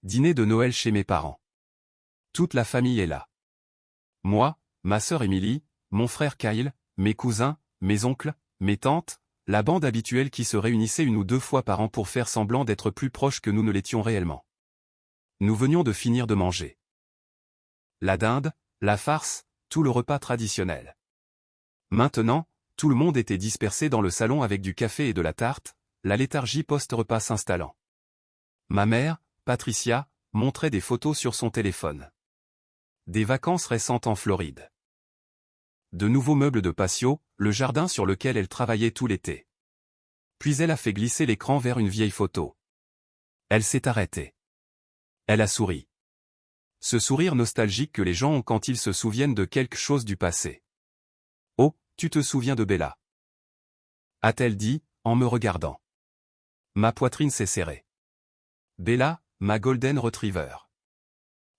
Dîner de Noël chez mes parents. Toute la famille est là. Moi, ma sœur Émilie, mon frère Kyle, mes cousins, mes oncles, mes tantes, la bande habituelle qui se réunissait 1 ou 2 fois par an pour faire semblant d'être plus proches que nous ne l'étions réellement. Nous venions de finir de manger. La dinde, la farce, tout le repas traditionnel. Maintenant, tout le monde était dispersé dans le salon avec du café et de la tarte, la léthargie post-repas s'installant. Ma mère, Patricia, montrait des photos sur son téléphone. Des vacances récentes en Floride. De nouveaux meubles de patio, le jardin sur lequel elle travaillait tout l'été. Puis elle a fait glisser l'écran vers une vieille photo. Elle s'est arrêtée. Elle a souri. Ce sourire nostalgique que les gens ont quand ils se souviennent de quelque chose du passé. « Oh, tu te souviens de Bella ?» a-t-elle dit, en me regardant. Ma poitrine s'est serrée. Bella, ma Golden Retriever.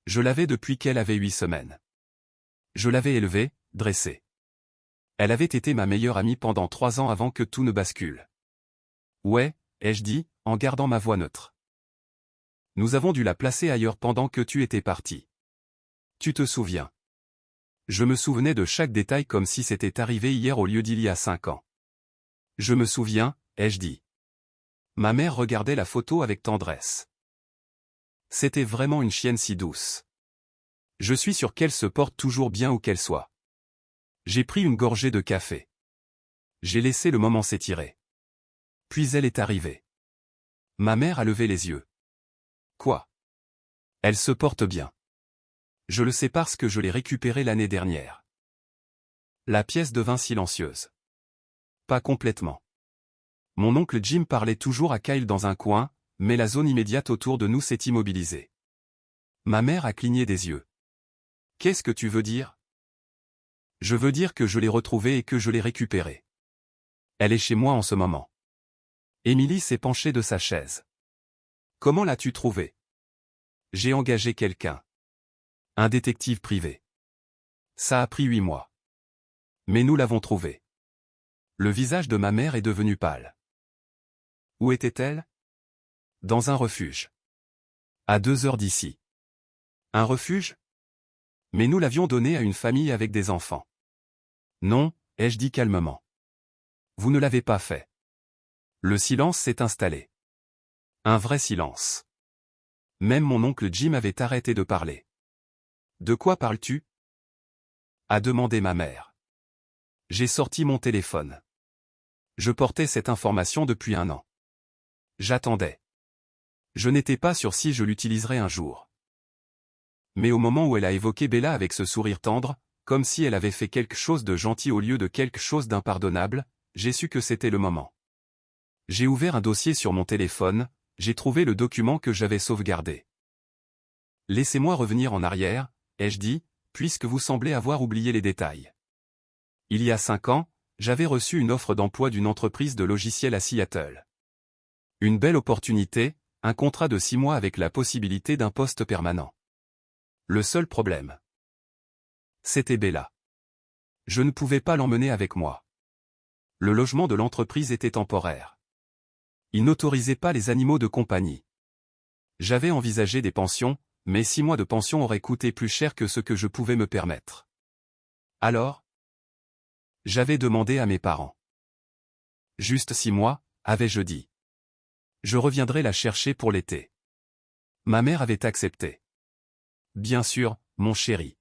Je l'avais depuis qu'elle avait 8 semaines. Je l'avais élevée, dressée. Elle avait été ma meilleure amie pendant 3 ans avant que tout ne bascule. Ouais, ai-je dit, en gardant ma voix neutre. Nous avons dû la placer ailleurs pendant que tu étais parti. Tu te souviens. Je me souvenais de chaque détail comme si c'était arrivé hier au lieu d'il y a 5 ans. Je me souviens, ai-je dit. Ma mère regardait la photo avec tendresse. C'était vraiment une chienne si douce. Je suis sûr qu'elle se porte toujours bien où qu'elle soit. J'ai pris une gorgée de café. J'ai laissé le moment s'étirer. Puis elle est arrivée. Ma mère a levé les yeux. Quoi? Elle se porte bien. Je le sais parce que je l'ai récupérée l'année dernière. La pièce devint silencieuse. Pas complètement. Mon oncle Jim parlait toujours à Kyle dans un coin, mais la zone immédiate autour de nous s'est immobilisée. Ma mère a cligné des yeux. Qu'est-ce que tu veux dire? Je veux dire que je l'ai retrouvée et que je l'ai récupérée. Elle est chez moi en ce moment. Émilie s'est penchée de sa chaise. Comment l'as-tu trouvée? J'ai engagé quelqu'un. Un détective privé. Ça a pris 8 mois. Mais nous l'avons trouvée. Le visage de ma mère est devenu pâle. Où était-elle? Dans un refuge. À 2 heures d'ici. Un refuge? Mais nous l'avions donnée à une famille avec des enfants. Non, ai-je dit calmement. Vous ne l'avez pas fait. Le silence s'est installé. Un vrai silence. Même mon oncle Jim avait arrêté de parler. De quoi parles-tu? A demandé ma mère. J'ai sorti mon téléphone. Je portais cette information depuis 1 an. J'attendais. Je n'étais pas sûr si je l'utiliserais un jour. Mais au moment où elle a évoqué Bella avec ce sourire tendre, comme si elle avait fait quelque chose de gentil au lieu de quelque chose d'impardonnable, j'ai su que c'était le moment. J'ai ouvert un dossier sur mon téléphone, j'ai trouvé le document que j'avais sauvegardé. Laissez-moi revenir en arrière, ai-je dit, puisque vous semblez avoir oublié les détails. Il y a 5 ans, j'avais reçu une offre d'emploi d'une entreprise de logiciels à Seattle. Une belle opportunité, un contrat de 6 mois avec la possibilité d'un poste permanent. Le seul problème, c'était Bella. Je ne pouvais pas l'emmener avec moi. Le logement de l'entreprise était temporaire. Il n'autorisait pas les animaux de compagnie. J'avais envisagé des pensions, mais 6 mois de pension auraient coûté plus cher que ce que je pouvais me permettre. Alors, j'avais demandé à mes parents. Juste 6 mois, avais-je dit. Je reviendrai la chercher pour l'été. Ma mère avait accepté. Bien sûr, mon chéri.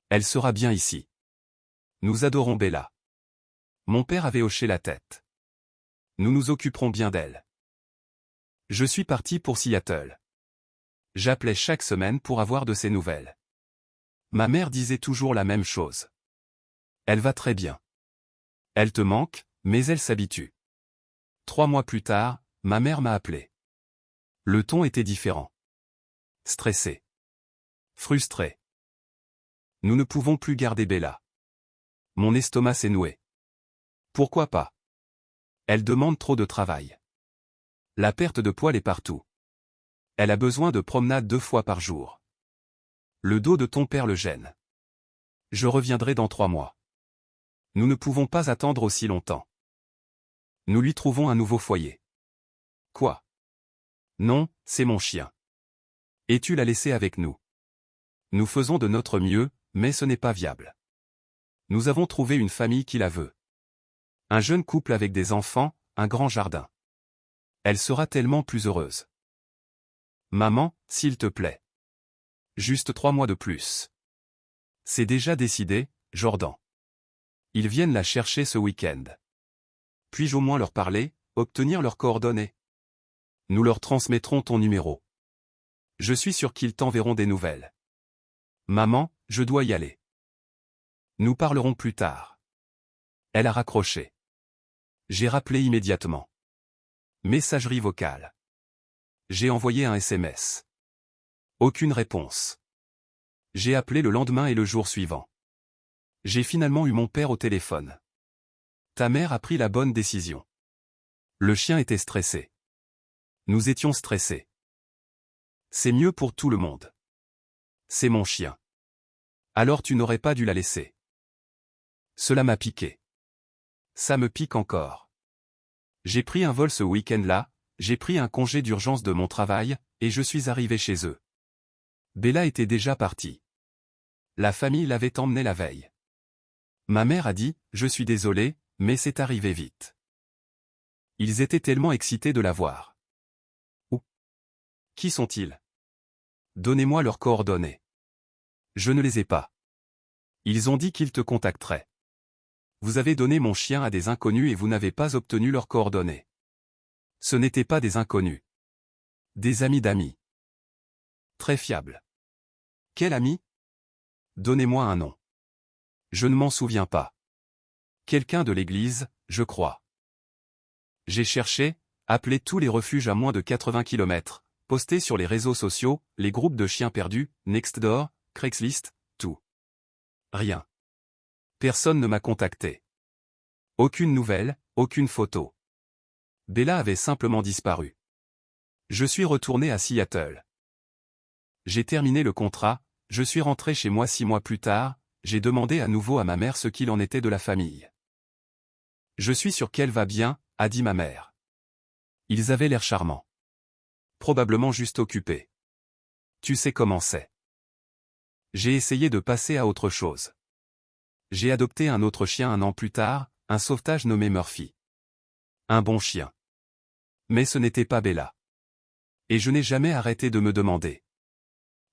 Elle sera bien ici. Nous adorons Bella. Mon père avait hoché la tête. Nous nous occuperons bien d'elle. Je suis parti pour Seattle. J'appelais chaque semaine pour avoir de ses nouvelles. Ma mère disait toujours la même chose. Elle va très bien. Elle te manque, mais elle s'habitue. 3 mois plus tard, ma mère m'a appelé. Le ton était différent. Stressé. Frustré. Nous ne pouvons plus garder Bella. Mon estomac s'est noué. Pourquoi pas? Elle demande trop de travail. La perte de poids est partout. Elle a besoin de promenades 2 fois par jour. Le dos de ton père le gêne. Je reviendrai dans 3 mois. Nous ne pouvons pas attendre aussi longtemps. Nous lui trouvons un nouveau foyer. Quoi? Non, c'est mon chien. Et tu l'as laissée avec nous. Nous faisons de notre mieux, mais ce n'est pas viable. Nous avons trouvé une famille qui la veut. Un jeune couple avec des enfants, un grand jardin. Elle sera tellement plus heureuse. Maman, s'il te plaît. Juste 3 mois de plus. C'est déjà décidé, Jordan. Ils viennent la chercher ce week-end. Puis-je au moins leur parler, obtenir leurs coordonnées? Nous leur transmettrons ton numéro. Je suis sûr qu'ils t'enverront des nouvelles. Maman, je dois y aller. Nous parlerons plus tard. Elle a raccroché. J'ai rappelé immédiatement. Messagerie vocale. J'ai envoyé un SMS. Aucune réponse. J'ai appelé le lendemain et le jour suivant. J'ai finalement eu mon père au téléphone. Ta mère a pris la bonne décision. Le chien était stressé. Nous étions stressés. C'est mieux pour tout le monde. C'est mon chien. Alors tu n'aurais pas dû la laisser. Cela m'a piqué. Ça me pique encore. J'ai pris un vol ce week-end-là, j'ai pris un congé d'urgence de mon travail, et je suis arrivé chez eux. Bella était déjà partie. La famille l'avait emmenée la veille. Ma mère a dit, je suis désolé, mais c'est arrivé vite. Ils étaient tellement excités de la voir. Où? Qui sont-ils? Donnez-moi leurs coordonnées. Je ne les ai pas. Ils ont dit qu'ils te contacteraient. Vous avez donné mon chien à des inconnus et vous n'avez pas obtenu leurs coordonnées. Ce n'étaient pas des inconnus. Des amis d'amis. Très fiables. Quel ami? Donnez-moi un nom. Je ne m'en souviens pas. Quelqu'un de l'église, je crois. J'ai cherché, appelé tous les refuges à moins de 80 km, posté sur les réseaux sociaux, les groupes de chiens perdus, Nextdoor, Craigslist, tout. Rien. Personne ne m'a contacté. Aucune nouvelle, aucune photo. Bella avait simplement disparu. Je suis retourné à Seattle. J'ai terminé le contrat, je suis rentré chez moi 6 mois plus tard, j'ai demandé à nouveau à ma mère ce qu'il en était de la famille. Je suis sûr qu'elle va bien, a dit ma mère. Ils avaient l'air charmants. Probablement juste occupés. Tu sais comment c'est. J'ai essayé de passer à autre chose. J'ai adopté un autre chien 1 an plus tard, un sauvetage nommé Murphy. Un bon chien. Mais ce n'était pas Bella. Et je n'ai jamais arrêté de me demander.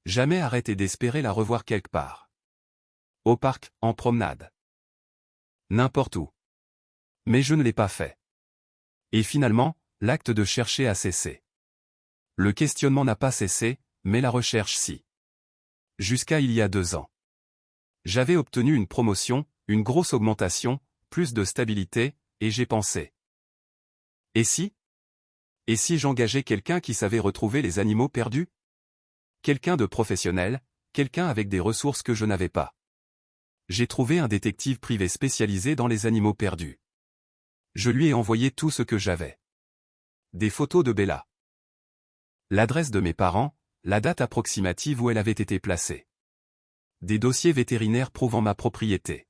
Jamais arrêté d'espérer la revoir quelque part. Au parc, en promenade. N'importe où. Mais je ne l'ai pas fait. Et finalement, l'acte de chercher a cessé. Le questionnement n'a pas cessé, mais la recherche si. Jusqu'à il y a 2 ans. J'avais obtenu une promotion, une grosse augmentation, plus de stabilité, et j'ai pensé. Et si? Et si j'engageais quelqu'un qui savait retrouver les animaux perdus? Quelqu'un de professionnel, quelqu'un avec des ressources que je n'avais pas. J'ai trouvé un détective privé spécialisé dans les animaux perdus. Je lui ai envoyé tout ce que j'avais. Des photos de Bella. L'adresse de mes parents, la date approximative où elle avait été placée. Des dossiers vétérinaires prouvant ma propriété.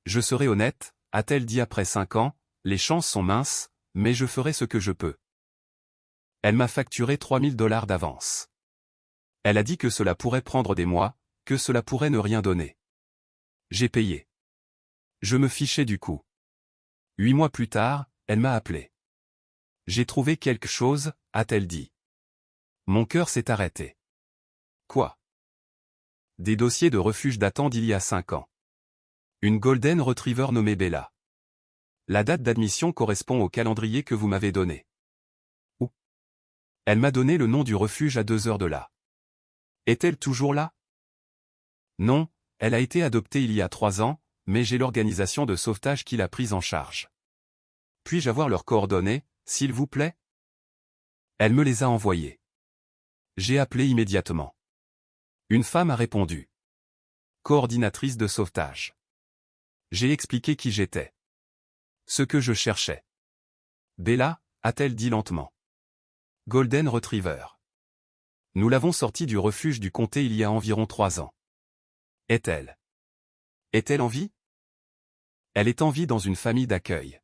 Je serai honnête, a-t-elle dit après 5 ans, les chances sont minces, mais je ferai ce que je peux. Elle m'a facturé $3000 d'avance. Elle a dit que cela pourrait prendre des mois, que cela pourrait ne rien donner. J'ai payé. Je me fichais du coup. 8 mois plus tard, elle m'a appelé. J'ai trouvé quelque chose, a-t-elle dit. Mon cœur s'est arrêté. Quoi? Des dossiers de refuge datant d'il y a 5 ans. Une Golden Retriever nommée Bella. La date d'admission correspond au calendrier que vous m'avez donné. Où? Elle m'a donné le nom du refuge à 2 heures de là. Est-elle toujours là? Non, elle a été adoptée il y a 3 ans, mais j'ai l'organisation de sauvetage qui l'a prise en charge. Puis-je avoir leurs coordonnées, s'il vous plaît? Elle me les a envoyées. J'ai appelé immédiatement. Une femme a répondu. Coordinatrice de sauvetage. J'ai expliqué qui j'étais. Ce que je cherchais. Bella, a-t-elle dit lentement. Golden Retriever. Nous l'avons sortie du refuge du comté il y a environ 3 ans. Est-elle? Est-elle en vie? Elle est en vie dans une famille d'accueil.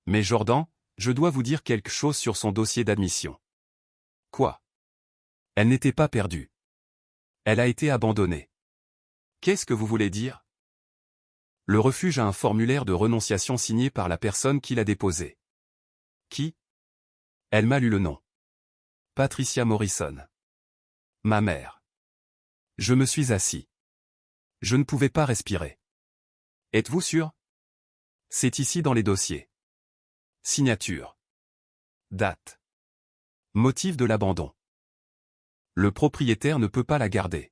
Mais Jordan, je dois vous dire quelque chose sur son dossier d'admission. Quoi? Elle n'était pas perdue. Elle a été abandonnée. Qu'est-ce que vous voulez dire? Le refuge a un formulaire de renonciation signé par la personne qui l'a déposé. Qui? Elle m'a lu le nom. Patricia Morrison. Ma mère. Je me suis assis. Je ne pouvais pas respirer. Êtes-vous sûr? C'est ici dans les dossiers. Signature. Date. Motif de l'abandon. Le propriétaire ne peut pas la garder.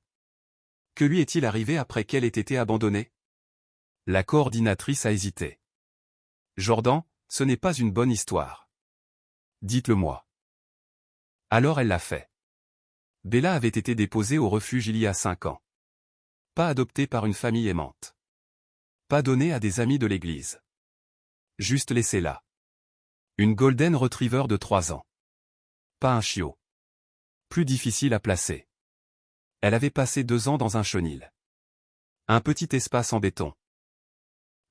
Que lui est-il arrivé après qu'elle ait été abandonnée? La coordinatrice a hésité. Jordan, ce n'est pas une bonne histoire. Dites-le-moi. Alors elle l'a fait. Bella avait été déposée au refuge il y a 5 ans. Pas adoptée par une famille aimante. Pas donnée à des amis de l'église. Juste laissée là. Une golden retriever de 3 ans. Pas un chiot. Plus difficile à placer. Elle avait passé 2 ans dans un chenil. Un petit espace en béton.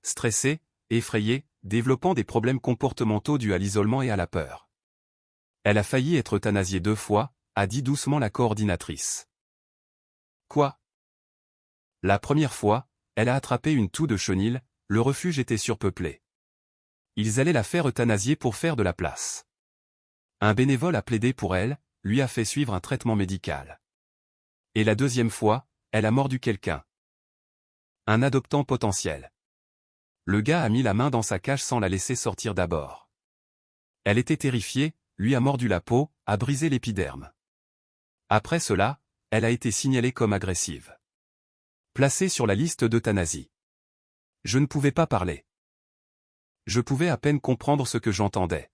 Stressée, effrayée, développant des problèmes comportementaux dus à l'isolement et à la peur. Elle a failli être euthanasiée 2 fois, a dit doucement la coordinatrice. Quoi? La première fois, elle a attrapé une toux de chenil, le refuge était surpeuplé. Ils allaient la faire euthanasier pour faire de la place. Un bénévole a plaidé pour elle, lui a fait suivre un traitement médical. Et la deuxième fois, elle a mordu quelqu'un. Un adoptant potentiel. Le gars a mis la main dans sa cage sans la laisser sortir d'abord. Elle était terrifiée, lui a mordu la peau, a brisé l'épiderme. Après cela, elle a été signalée comme agressive. Placée sur la liste d'euthanasie. Je ne pouvais pas parler. Je pouvais à peine comprendre ce que j'entendais.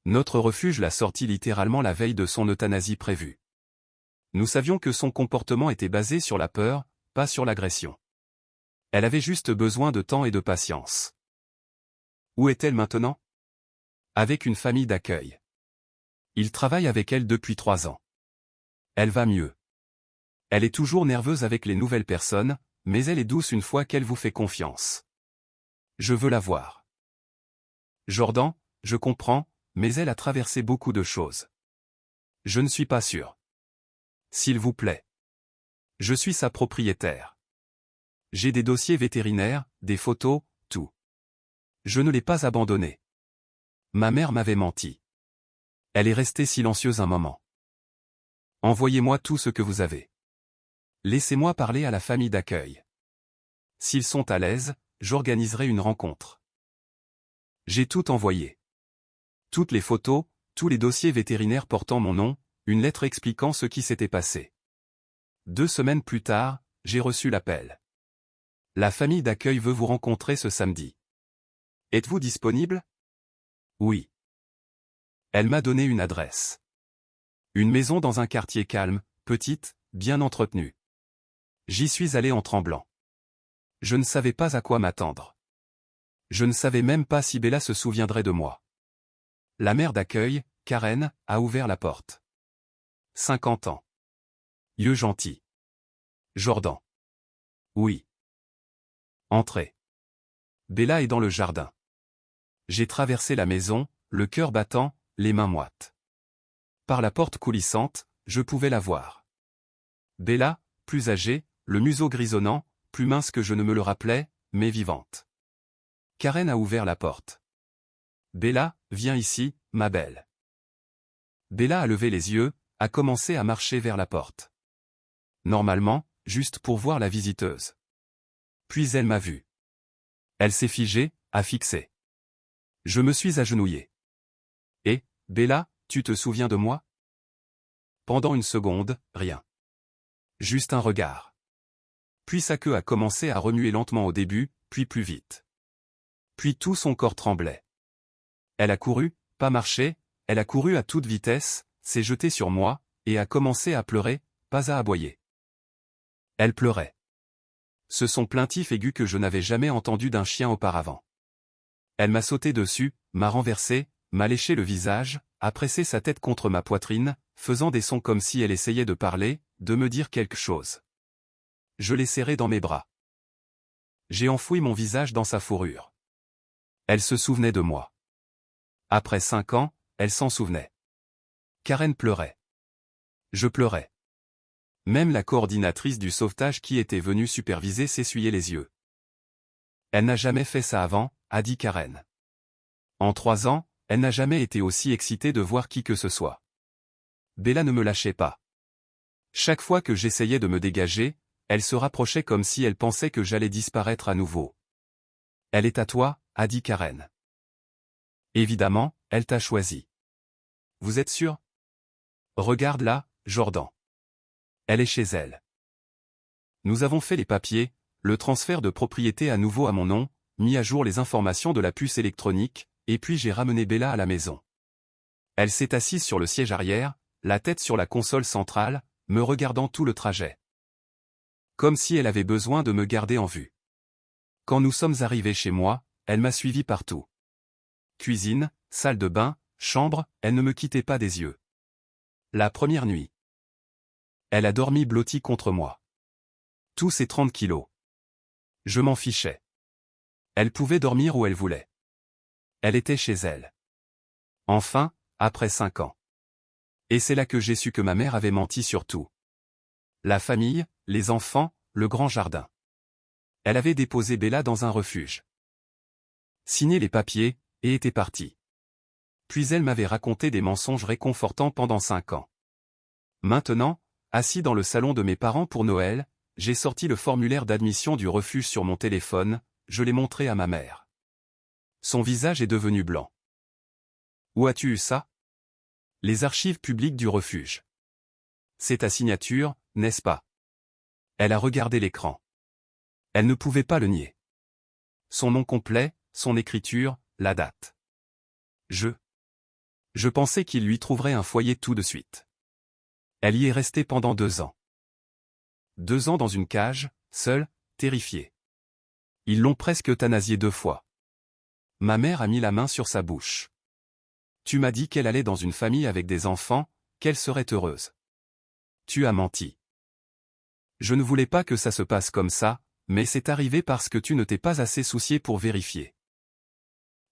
Notre refuge l'a sortie littéralement la veille de son euthanasie prévue. Nous savions que son comportement était basé sur la peur, pas sur l'agression. Elle avait juste besoin de temps et de patience. Où est-elle maintenant? Avec une famille d'accueil. Il travaille avec elle depuis 3 ans. Elle va mieux. Elle est toujours nerveuse avec les nouvelles personnes, mais elle est douce une fois qu'elle vous fait confiance. Je veux la voir. Jordan, je comprends, mais elle a traversé beaucoup de choses. Je ne suis pas sûr. S'il vous plaît. Je suis sa propriétaire. J'ai des dossiers vétérinaires, des photos, tout. Je ne l'ai pas abandonnée. Ma mère m'avait menti. Elle est restée silencieuse un moment. Envoyez-moi tout ce que vous avez. Laissez-moi parler à la famille d'accueil. S'ils sont à l'aise, j'organiserai une rencontre. J'ai tout envoyé. Toutes les photos, tous les dossiers vétérinaires portant mon nom, une lettre expliquant ce qui s'était passé. 2 semaines plus tard, j'ai reçu l'appel. La famille d'accueil veut vous rencontrer ce samedi. Êtes-vous disponible? Oui. Elle m'a donné une adresse. Une maison dans un quartier calme, petite, bien entretenue. J'y suis allé en tremblant. Je ne savais pas à quoi m'attendre. Je ne savais même pas si Bella se souviendrait de moi. La mère d'accueil, Karen, a ouvert la porte. 50 ans. Yeux gentils. Jordan. Oui. Entrez. Bella est dans le jardin. J'ai traversé la maison, le cœur battant, les mains moites. Par la porte coulissante, je pouvais la voir. Bella, plus âgée, le museau grisonnant, plus mince que je ne me le rappelais, mais vivante. Karen a ouvert la porte. Bella, viens ici, ma belle. Bella a levé les yeux, a commencé à marcher vers la porte. Normalement, juste pour voir la visiteuse. Puis elle m'a vu. Elle s'est figée, a fixé. Je me suis agenouillé. Et, Bella, tu te souviens de moi? Pendant une seconde, rien. Juste un regard. Puis sa queue a commencé à remuer lentement au début, puis plus vite. Puis tout son corps tremblait. Elle a couru, pas marché, elle a couru à toute vitesse, s'est jetée sur moi, et a commencé à pleurer, pas à aboyer. Elle pleurait. Ce son plaintif aigu que je n'avais jamais entendu d'un chien auparavant. Elle m'a sauté dessus, m'a renversé, m'a léché le visage, a pressé sa tête contre ma poitrine, faisant des sons comme si elle essayait de parler, de me dire quelque chose. Je l'ai serrée dans mes bras. J'ai enfoui mon visage dans sa fourrure. Elle se souvenait de moi. Après 5 ans, elle s'en souvenait. Karen pleurait. Je pleurais. Même la coordinatrice du sauvetage qui était venue superviser s'essuyait les yeux. Elle n'a jamais fait ça avant, a dit Karen. En 3 ans, elle n'a jamais été aussi excitée de voir qui que ce soit. Bella ne me lâchait pas. Chaque fois que j'essayais de me dégager, elle se rapprochait comme si elle pensait que j'allais disparaître à nouveau. Elle est à toi, a dit Karen. Évidemment, elle t'a choisi. Vous êtes sûr? Regarde là, Jordan. Elle est chez elle. Nous avons fait les papiers, le transfert de propriété à nouveau à mon nom, mis à jour les informations de la puce électronique, et puis j'ai ramené Bella à la maison. Elle s'est assise sur le siège arrière, la tête sur la console centrale, me regardant tout le trajet. Comme si elle avait besoin de me garder en vue. Quand nous sommes arrivés chez moi, elle m'a suivi partout. Cuisine, salle de bain, chambre, elle ne me quittait pas des yeux. La première nuit. Elle a dormi blottie contre moi. Tous ses 30 kilos. Je m'en fichais. Elle pouvait dormir où elle voulait. Elle était chez elle. Enfin, après 5 ans. Et c'est là que j'ai su que ma mère avait menti sur tout. La famille, les enfants, le grand jardin. Elle avait déposé Bella dans un refuge. Signé les papiers, et était partie. Puis elle m'avait raconté des mensonges réconfortants pendant 5 ans. Maintenant, assis dans le salon de mes parents pour Noël, j'ai sorti le formulaire d'admission du refuge sur mon téléphone, je l'ai montré à ma mère. Son visage est devenu blanc. Où as-tu eu ça? Les archives publiques du refuge. C'est ta signature, n'est-ce pas? Elle a regardé l'écran. Elle ne pouvait pas le nier. Son nom complet, son écriture, la date. Je pensais qu'il lui trouverait un foyer tout de suite. Elle y est restée pendant 2 ans. 2 ans dans une cage, seule, terrifiée. Ils l'ont presque euthanasiée 2 fois. Ma mère a mis la main sur sa bouche. Tu m'as dit qu'elle allait dans une famille avec des enfants, qu'elle serait heureuse. Tu as menti. Je ne voulais pas que ça se passe comme ça, mais c'est arrivé parce que tu ne t'es pas assez soucié pour vérifier.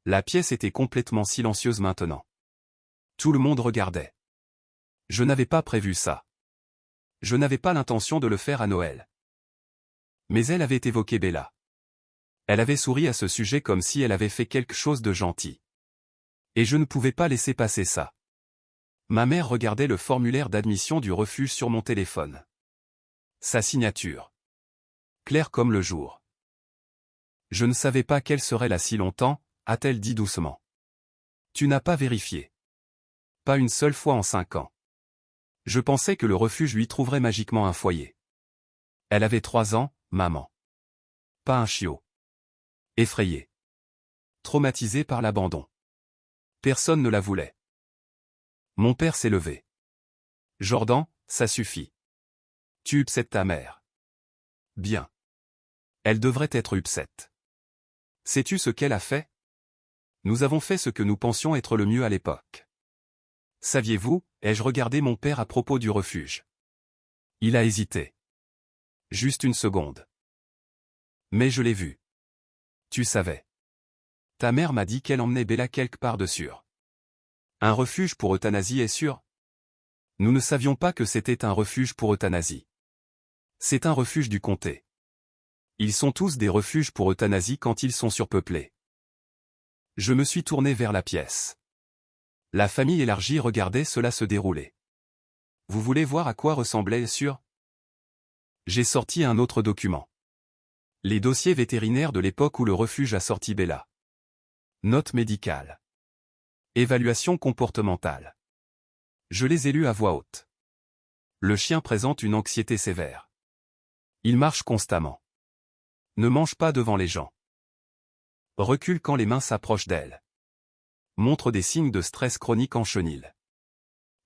La pièce était complètement silencieuse maintenant. Tout le monde regardait. Je n'avais pas prévu ça. Je n'avais pas l'intention de le faire à Noël. Mais elle avait évoqué Bella. Elle avait souri à ce sujet comme si elle avait fait quelque chose de gentil. Et je ne pouvais pas laisser passer ça. Ma mère regardait le formulaire d'admission du refuge sur mon téléphone. Sa signature. Claire comme le jour. Je ne savais pas qu'elle serait là si longtemps, a-t-elle dit doucement. Tu n'as pas vérifié. Pas une seule fois en 5 ans. Je pensais que le refuge lui trouverait magiquement un foyer. Elle avait 3 ans, maman. Pas un chiot. Effrayée. Traumatisée par l'abandon. Personne ne la voulait. Mon père s'est levé. Jordan, ça suffit. Tu upsets ta mère. Bien. Elle devrait être upset. Sais-tu ce qu'elle a fait? Nous avons fait ce que nous pensions être le mieux à l'époque. Saviez-vous, ai-je regardé mon père à propos du refuge? Il a hésité. Juste une seconde. Mais je l'ai vu. Tu savais. Ta mère m'a dit qu'elle emmenait Bella quelque part de sûr. Un refuge pour euthanasie est sûr? Nous ne savions pas que c'était un refuge pour euthanasie. C'est un refuge du comté. Ils sont tous des refuges pour euthanasie quand ils sont surpeuplés. Je me suis tourné vers la pièce. La famille élargie regardait cela se dérouler. Vous voulez voir à quoi ressemblait sûr? J'ai sorti un autre document. Les dossiers vétérinaires de l'époque où le refuge a sorti Bella. Note médicale. Évaluation comportementale. Je les ai lus à voix haute. Le chien présente une anxiété sévère. Il marche constamment. Ne mange pas devant les gens. Recule quand les mains s'approchent d'elle. Montre des signes de stress chronique en chenil.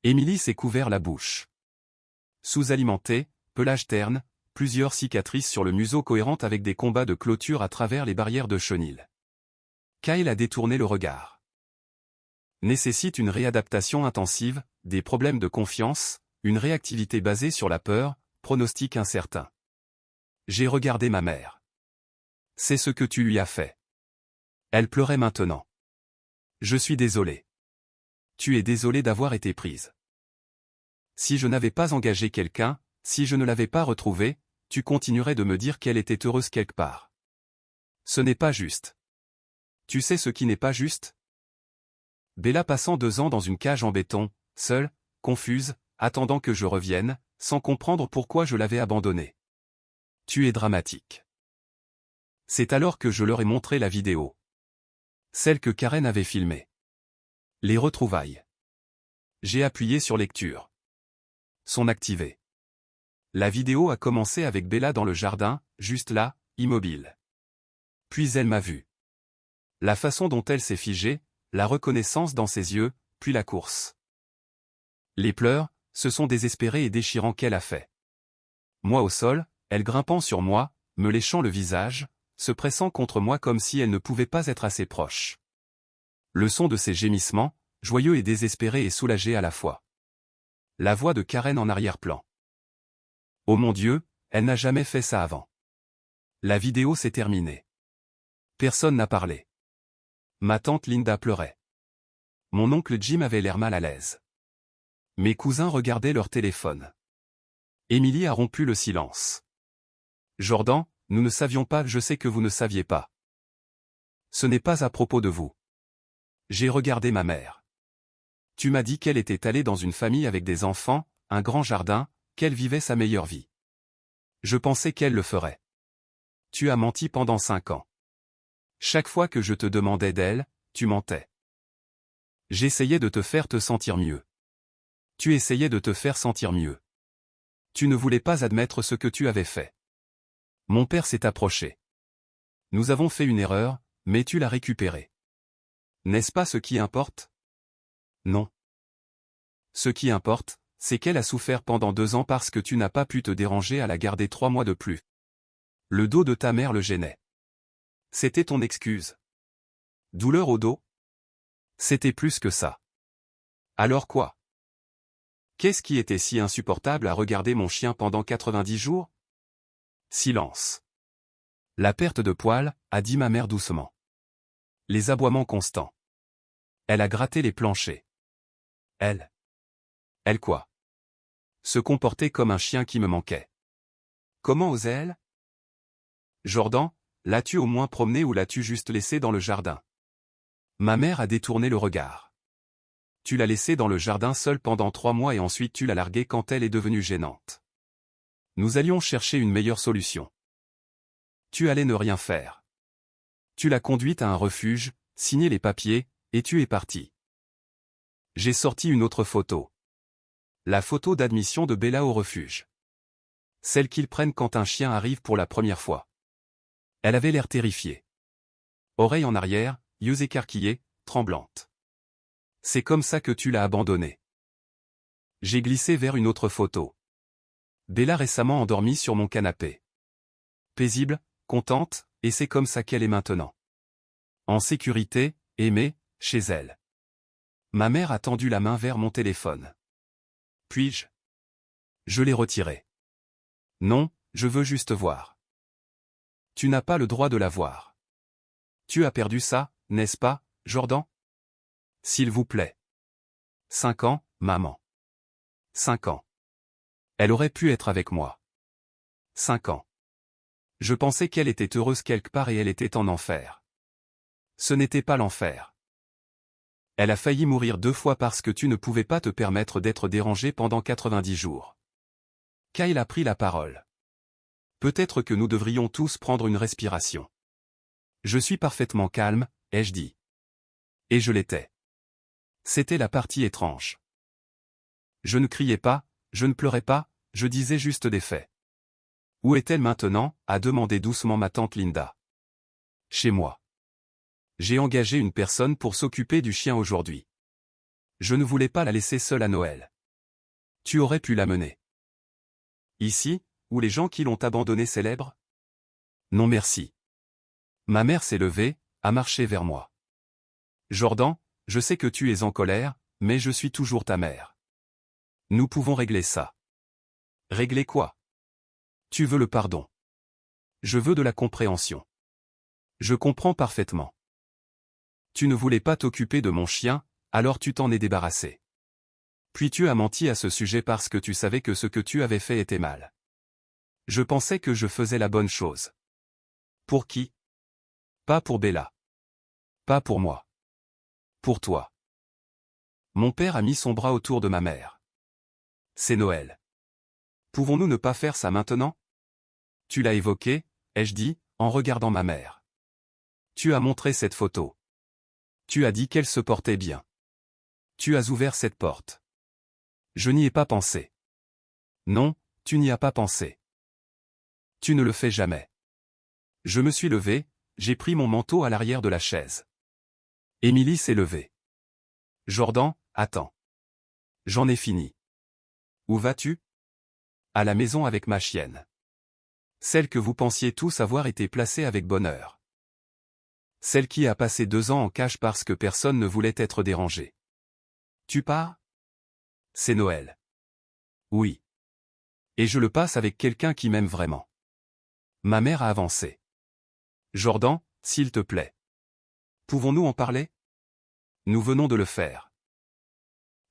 Émilie s'est couvert la bouche. Sous-alimentée, pelage terne, plusieurs cicatrices sur le museau cohérentes avec des combats de clôture à travers les barrières de chenil. Kyle a détourné le regard. Nécessite une réadaptation intensive, des problèmes de confiance, une réactivité basée sur la peur, pronostic incertain. J'ai regardé ma mère. C'est ce que tu lui as fait. Elle pleurait maintenant. Je suis désolé. Tu es désolé d'avoir été prise. Si je n'avais pas engagé quelqu'un, si je ne l'avais pas retrouvée, tu continuerais de me dire qu'elle était heureuse quelque part. Ce n'est pas juste. Tu sais ce qui n'est pas juste? Bella passant 2 ans dans une cage en béton, seule, confuse, attendant que je revienne, sans comprendre pourquoi je l'avais abandonnée. Tu es dramatique. C'est alors que je leur ai montré la vidéo. Celle que Karen avait filmée. Les retrouvailles. J'ai appuyé sur lecture. Son activé. La vidéo a commencé avec Bella dans le jardin, juste là, immobile. Puis elle m'a vu. La façon dont elle s'est figée, la reconnaissance dans ses yeux, puis la course. Les pleurs, ce sont désespérés et déchirants qu'elle a fait. Moi au sol, elle grimpant sur moi, me léchant le visage, se pressant contre moi comme si elle ne pouvait pas être assez proche. Le son de ses gémissements, joyeux et désespéré et soulagé à la fois. La voix de Karen en arrière-plan. Oh mon Dieu, elle n'a jamais fait ça avant. La vidéo s'est terminée. Personne n'a parlé. Ma tante Linda pleurait. Mon oncle Jim avait l'air mal à l'aise. Mes cousins regardaient leur téléphone. Émilie a rompu le silence. Jordan, nous ne savions pas, je sais que vous ne saviez pas. Ce n'est pas à propos de vous. J'ai regardé ma mère. Tu m'as dit qu'elle était allée dans une famille avec des enfants, un grand jardin, qu'elle vivait sa meilleure vie. Je pensais qu'elle le ferait. Tu as menti pendant 5 ans. Chaque fois que je te demandais d'elle, tu mentais. J'essayais de te faire te sentir mieux. Tu essayais de te faire sentir mieux. Tu ne voulais pas admettre ce que tu avais fait. Mon père s'est approché. Nous avons fait une erreur, mais tu l'as récupérée. N'est-ce pas ce qui importe? Non. Ce qui importe, c'est qu'elle a souffert pendant 2 ans parce que tu n'as pas pu te déranger à la garder 3 mois de plus. Le dos de ta mère le gênait. C'était ton excuse. Douleur au dos? C'était plus que ça. Alors quoi? Qu'est-ce qui était si insupportable à regarder mon chien pendant 90 jours? Silence. La perte de poils, a dit ma mère doucement. Les aboiements constants. Elle a gratté les planchers. Elle quoi? Se comporter comme un chien qui me manquait. Comment osait-elle? Jordan, l'as-tu au moins promené ou l'as-tu juste laissé dans le jardin? Ma mère a détourné le regard. Tu l'as laissée dans le jardin seule pendant 3 mois et ensuite tu l'as larguée quand elle est devenue gênante. Nous allions chercher une meilleure solution. Tu allais ne rien faire. Tu l'as conduite à un refuge, signé les papiers, et tu es parti. J'ai sorti une autre photo. La photo d'admission de Bella au refuge. Celle qu'ils prennent quand un chien arrive pour la première fois. Elle avait l'air terrifiée. Oreilles en arrière, yeux écarquillés, tremblante. C'est comme ça que tu l'as abandonnée. J'ai glissé vers une autre photo. Bella récemment endormie sur mon canapé. Paisible, contente, et c'est comme ça qu'elle est maintenant. En sécurité, aimée, chez elle. Ma mère a tendu la main vers mon téléphone. Puis-je? Je l'ai retiré. Non, je veux juste voir. Tu n'as pas le droit de la voir. Tu as perdu ça, n'est-ce pas, Jordan? S'il vous plaît. 5 ans, maman. 5 ans. Elle aurait pu être avec moi. 5 ans. Je pensais qu'elle était heureuse quelque part et elle était en enfer. Ce n'était pas l'enfer. Elle a failli mourir 2 fois parce que tu ne pouvais pas te permettre d'être dérangé pendant 90 jours. Kyle a pris la parole. Peut-être que nous devrions tous prendre une respiration. Je suis parfaitement calme, ai-je dit. Et je l'étais. C'était la partie étrange. Je ne criais pas, je ne pleurais pas, je disais juste des faits. Où est-elle maintenant? A demandé doucement ma tante Linda. Chez moi. J'ai engagé une personne pour s'occuper du chien aujourd'hui. Je ne voulais pas la laisser seule à Noël. Tu aurais pu l'amener. Ici, où les gens qui l'ont abandonnée célèbrent? Non merci. Ma mère s'est levée, a marché vers moi. Jordan, je sais que tu es en colère, mais je suis toujours ta mère. Nous pouvons régler ça. Régler quoi? Tu veux le pardon. Je veux de la compréhension. Je comprends parfaitement. Tu ne voulais pas t'occuper de mon chien, alors tu t'en es débarrassé. Puis tu as menti à ce sujet parce que tu savais que ce que tu avais fait était mal. Je pensais que je faisais la bonne chose. Pour qui? Pas pour Bella. Pas pour moi. Pour toi. Mon père a mis son bras autour de ma mère. C'est Noël. Pouvons-nous ne pas faire ça maintenant? Tu l'as évoqué, ai-je dit, en regardant ma mère. Tu as montré cette photo. Tu as dit qu'elle se portait bien. Tu as ouvert cette porte. Je n'y ai pas pensé. Non, tu n'y as pas pensé. Tu ne le fais jamais. Je me suis levé, j'ai pris mon manteau à l'arrière de la chaise. Émilie s'est levée. Jordan, attends. J'en ai fini. Où vas-tu? À la maison avec ma chienne. Celle que vous pensiez tous avoir été placée avec bonheur. Celle qui a passé 2 ans en cage parce que personne ne voulait être dérangé. Tu pars? C'est Noël. Oui. Et je le passe avec quelqu'un qui m'aime vraiment. Ma mère a avancé. Jordan, s'il te plaît. Pouvons-nous en parler? Nous venons de le faire.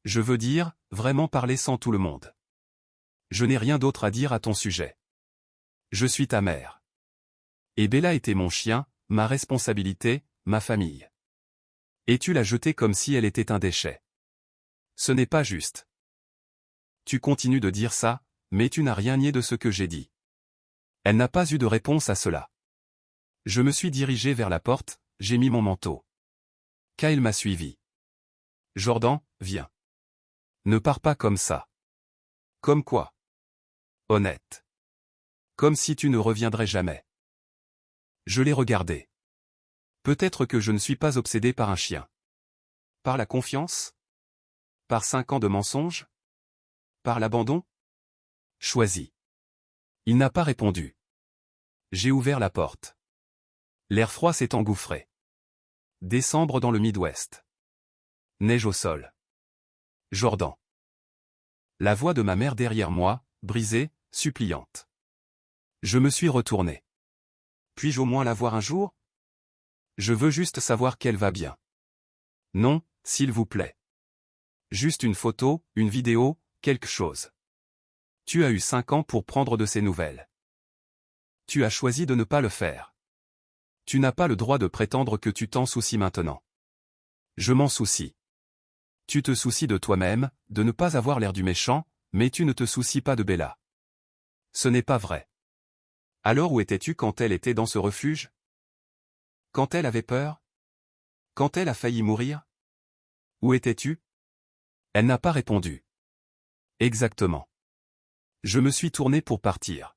Je veux dire, vraiment parler sans tout le monde. Je n'ai rien d'autre à dire à ton sujet. Je suis ta mère. Et Bella était mon chien, ma responsabilité, ma famille. Et tu l'as jetée comme si elle était un déchet. Ce n'est pas juste. Tu continues de dire ça, mais tu n'as rien nié de ce que j'ai dit. Elle n'a pas eu de réponse à cela. Je me suis dirigé vers la porte, j'ai mis mon manteau. Kyle m'a suivi. Jordan, viens. Ne pars pas comme ça. Comme quoi? Honnête. Comme si tu ne reviendrais jamais. Je l'ai regardé. Peut-être que je ne suis pas obsédé par un chien. Par la confiance? Par 5 ans de mensonges? Par l'abandon? Choisis. Il n'a pas répondu. J'ai ouvert la porte. L'air froid s'est engouffré. Décembre dans le Midwest. Neige au sol. Jordan. La voix de ma mère derrière moi, brisée, suppliante. Je me suis retourné. Puis-je au moins la voir un jour? Je veux juste savoir qu'elle va bien. Non, s'il vous plaît. Juste une photo, une vidéo, quelque chose. Tu as eu 5 ans pour prendre de ses nouvelles. Tu as choisi de ne pas le faire. Tu n'as pas le droit de prétendre que tu t'en soucies maintenant. Je m'en soucie. Tu te soucies de toi-même, de ne pas avoir l'air du méchant, mais tu ne te soucies pas de Bella. Ce n'est pas vrai. Alors où étais-tu quand elle était dans ce refuge? Quand elle avait peur? Quand elle a failli mourir? Où étais-tu? Elle n'a pas répondu. Exactement. Je me suis tourné pour partir.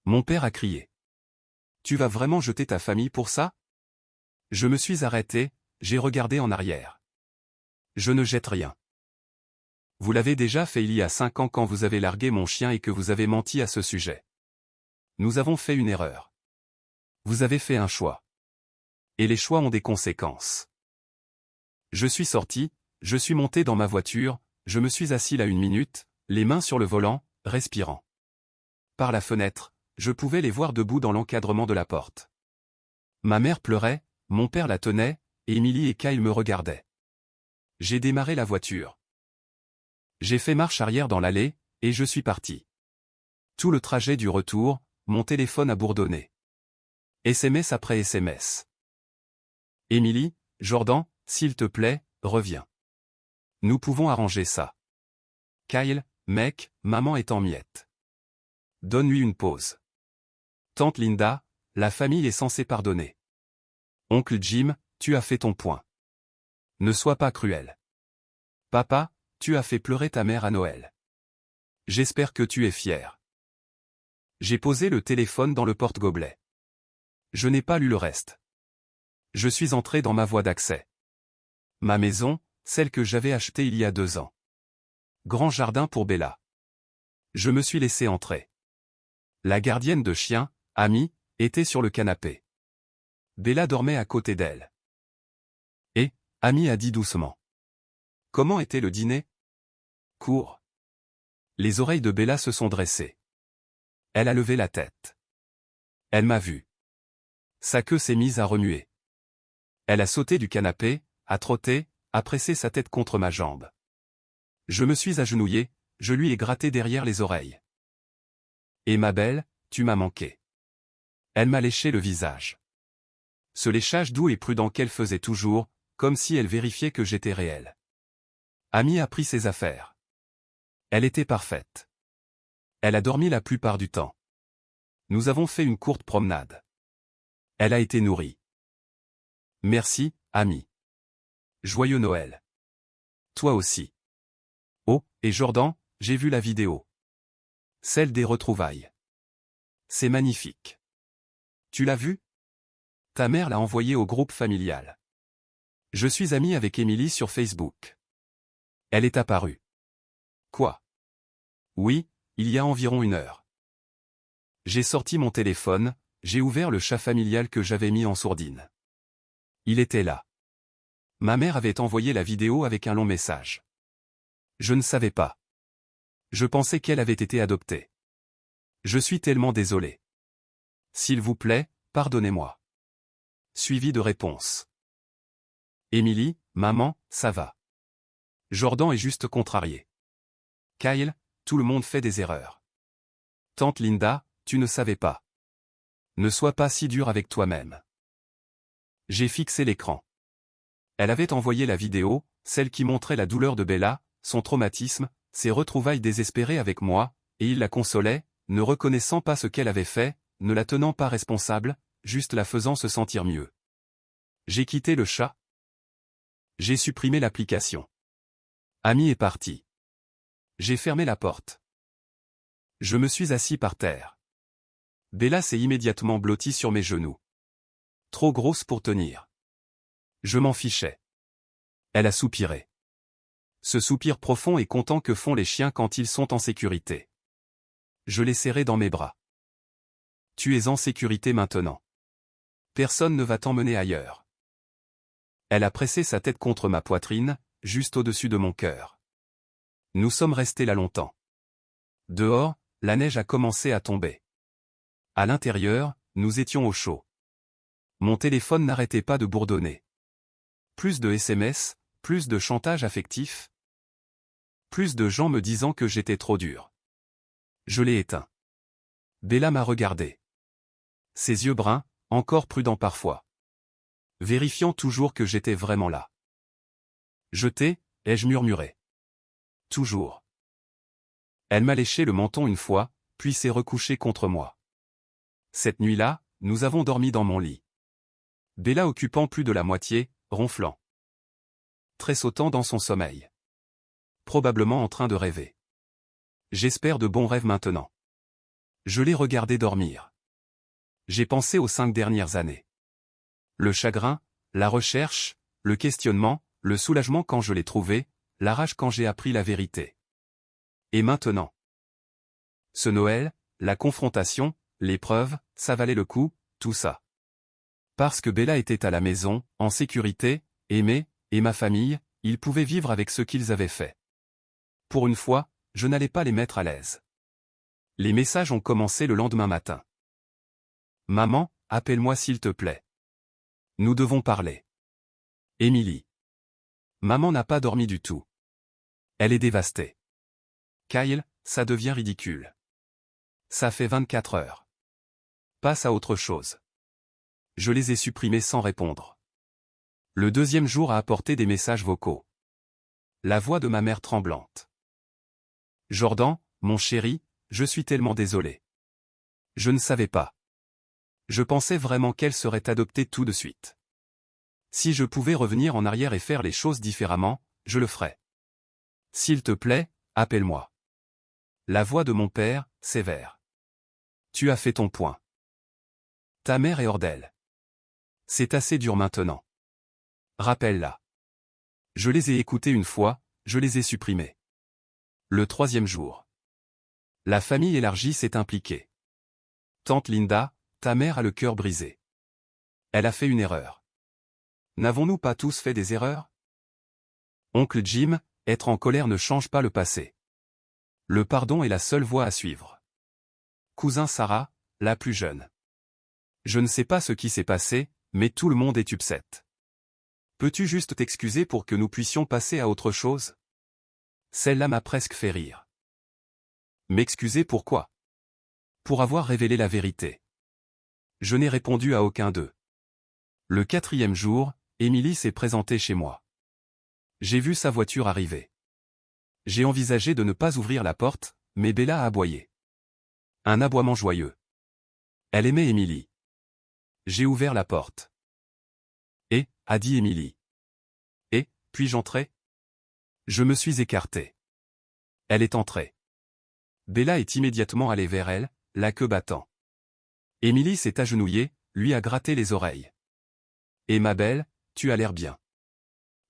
Mon père a crié. Tu vas vraiment jeter ta famille pour ça? Je me suis arrêté, j'ai regardé en arrière. Je ne jette rien. Vous l'avez déjà fait il y a 5 ans quand vous avez largué mon chien et que vous avez menti à ce sujet. Nous avons fait une erreur. Vous avez fait un choix. Et les choix ont des conséquences. Je suis sorti, je suis monté dans ma voiture, je me suis assis là 1 minute, les mains sur le volant, respirant. Par la fenêtre, je pouvais les voir debout dans l'encadrement de la porte. Ma mère pleurait, mon père la tenait, et Émilie et Kyle me regardaient. J'ai démarré la voiture. J'ai fait marche arrière dans l'allée, et je suis parti. Tout le trajet du retour, mon téléphone a bourdonné. SMS après SMS. Émilie, Jordan, s'il te plaît, reviens. Nous pouvons arranger ça. Kyle, mec, maman est en miettes. Donne-lui une pause. Tante Linda, la famille est censée pardonner. Oncle Jim, tu as fait ton point. Ne sois pas cruel. Papa, tu as fait pleurer ta mère à Noël. J'espère que tu es fier. J'ai posé le téléphone dans le porte-gobelet. Je n'ai pas lu le reste. Je suis entré dans ma voie d'accès. Ma maison, celle que j'avais achetée il y a 2 ans. Grand jardin pour Bella. Je me suis laissé entrer. La gardienne de chien, Amy, était sur le canapé. Bella dormait à côté d'elle. Et, Amy a dit doucement. Comment était le dîner? Court. Les oreilles de Bella se sont dressées. Elle a levé la tête. Elle m'a vu. Sa queue s'est mise à remuer. Elle a sauté du canapé, a trotté, a pressé sa tête contre ma jambe. Je me suis agenouillé, je lui ai gratté derrière les oreilles. Et ma belle, tu m'as manqué. Elle m'a léché le visage. Ce léchage doux et prudent qu'elle faisait toujours, comme si elle vérifiait que j'étais réel. Ami a pris ses affaires. Elle était parfaite. Elle a dormi la plupart du temps. Nous avons fait une courte promenade. Elle a été nourrie. Merci, ami. Joyeux Noël. Toi aussi. Oh, et Jordan, j'ai vu la vidéo. Celle des retrouvailles. C'est magnifique. Tu l'as vue? Ta mère l'a envoyée au groupe familial. Je suis ami avec Émilie sur Facebook. Elle est apparue. Quoi? Oui, il y a environ 1 heure. J'ai sorti mon téléphone, j'ai ouvert le chat familial que j'avais mis en sourdine. Il était là. Ma mère avait envoyé la vidéo avec un long message. Je ne savais pas. Je pensais qu'elle avait été adoptée. Je suis tellement désolé. S'il vous plaît, pardonnez-moi. Suivi de réponse. Émilie, maman, ça va. Jordan est juste contrarié. Kyle, tout le monde fait des erreurs. Tante Linda, tu ne savais pas. Ne sois pas si dur avec toi-même. J'ai fixé l'écran. Elle avait envoyé la vidéo, celle qui montrait la douleur de Bella, son traumatisme, ses retrouvailles désespérées avec moi, et il la consolait, ne reconnaissant pas ce qu'elle avait fait, ne la tenant pas responsable, juste la faisant se sentir mieux. J'ai quitté le chat. J'ai supprimé l'application. Ami est parti. J'ai fermé la porte. Je me suis assis par terre. Bella s'est immédiatement blottie sur mes genoux. Trop grosse pour tenir. Je m'en fichais. Elle a soupiré. Ce soupir profond et content que font les chiens quand ils sont en sécurité. Je l'ai serrée dans mes bras. Tu es en sécurité maintenant. Personne ne va t'emmener ailleurs. Elle a pressé sa tête contre ma poitrine, juste au-dessus de mon cœur. Nous sommes restés là longtemps. Dehors, la neige a commencé à tomber. À l'intérieur, nous étions au chaud. Mon téléphone n'arrêtait pas de bourdonner. Plus de SMS, plus de chantage affectif. Plus de gens me disant que j'étais trop dur. Je l'ai éteint. Bella m'a regardé. Ses yeux bruns, encore prudents parfois. Vérifiant toujours que j'étais vraiment là. Je t'ai, ai-je murmuré. Toujours. Elle m'a léché le menton une fois, puis s'est recouchée contre moi. Cette nuit-là, nous avons dormi dans mon lit. Bella occupant plus de la moitié, ronflant. Tressautant dans son sommeil. Probablement en train de rêver. J'espère de bons rêves maintenant. Je l'ai regardé dormir. J'ai pensé aux 5 dernières années. Le chagrin, la recherche, le questionnement, le soulagement quand je l'ai trouvé, la rage quand j'ai appris la vérité. Et maintenant? Ce Noël, la confrontation, l'épreuve, ça valait le coup, tout ça. Parce que Bella était à la maison, en sécurité, aimée, et ma famille, ils pouvaient vivre avec ce qu'ils avaient fait. Pour une fois, je n'allais pas les mettre à l'aise. Les messages ont commencé le lendemain matin. Maman, appelle-moi s'il te plaît. Nous devons parler. Émilie. Maman n'a pas dormi du tout. Elle est dévastée. Kyle, ça devient ridicule. Ça fait 24 heures. Passe à autre chose. Je les ai supprimés sans répondre. Le deuxième jour a apporté des messages vocaux. La voix de ma mère tremblante. Jordan, mon chéri, je suis tellement désolé. Je ne savais pas. Je pensais vraiment qu'elle serait adoptée tout de suite. Si je pouvais revenir en arrière et faire les choses différemment, je le ferais. S'il te plaît, appelle-moi. La voix de mon père, sévère. Tu as fait ton point. Ta mère est hors d'elle. C'est assez dur maintenant. Rappelle-la. Je les ai écoutés une fois, je les ai supprimés. Le 3e jour. La famille élargie s'est impliquée. Tante Linda, ta mère a le cœur brisé. Elle a fait une erreur. N'avons-nous pas tous fait des erreurs? Oncle Jim, être en colère ne change pas le passé. Le pardon est la seule voie à suivre. Cousin Sarah, la plus jeune. Je ne sais pas ce qui s'est passé, mais tout le monde est upset. Peux-tu juste t'excuser pour que nous puissions passer à autre chose? Celle-là m'a presque fait rire. M'excuser pourquoi? Pour avoir révélé la vérité. Je n'ai répondu à aucun d'eux. Le 4e jour, Émilie s'est présentée chez moi. J'ai vu sa voiture arriver. J'ai envisagé de ne pas ouvrir la porte, mais Bella a aboyé. Un aboiement joyeux. Elle aimait Émilie. J'ai ouvert la porte. Et, a dit Émilie. Et, puis-je entrer? Je me suis écarté. Elle est entrée. Bella est immédiatement allée vers elle, la queue battant. Émilie s'est agenouillée, lui a gratté les oreilles. Et ma belle, tu as l'air bien.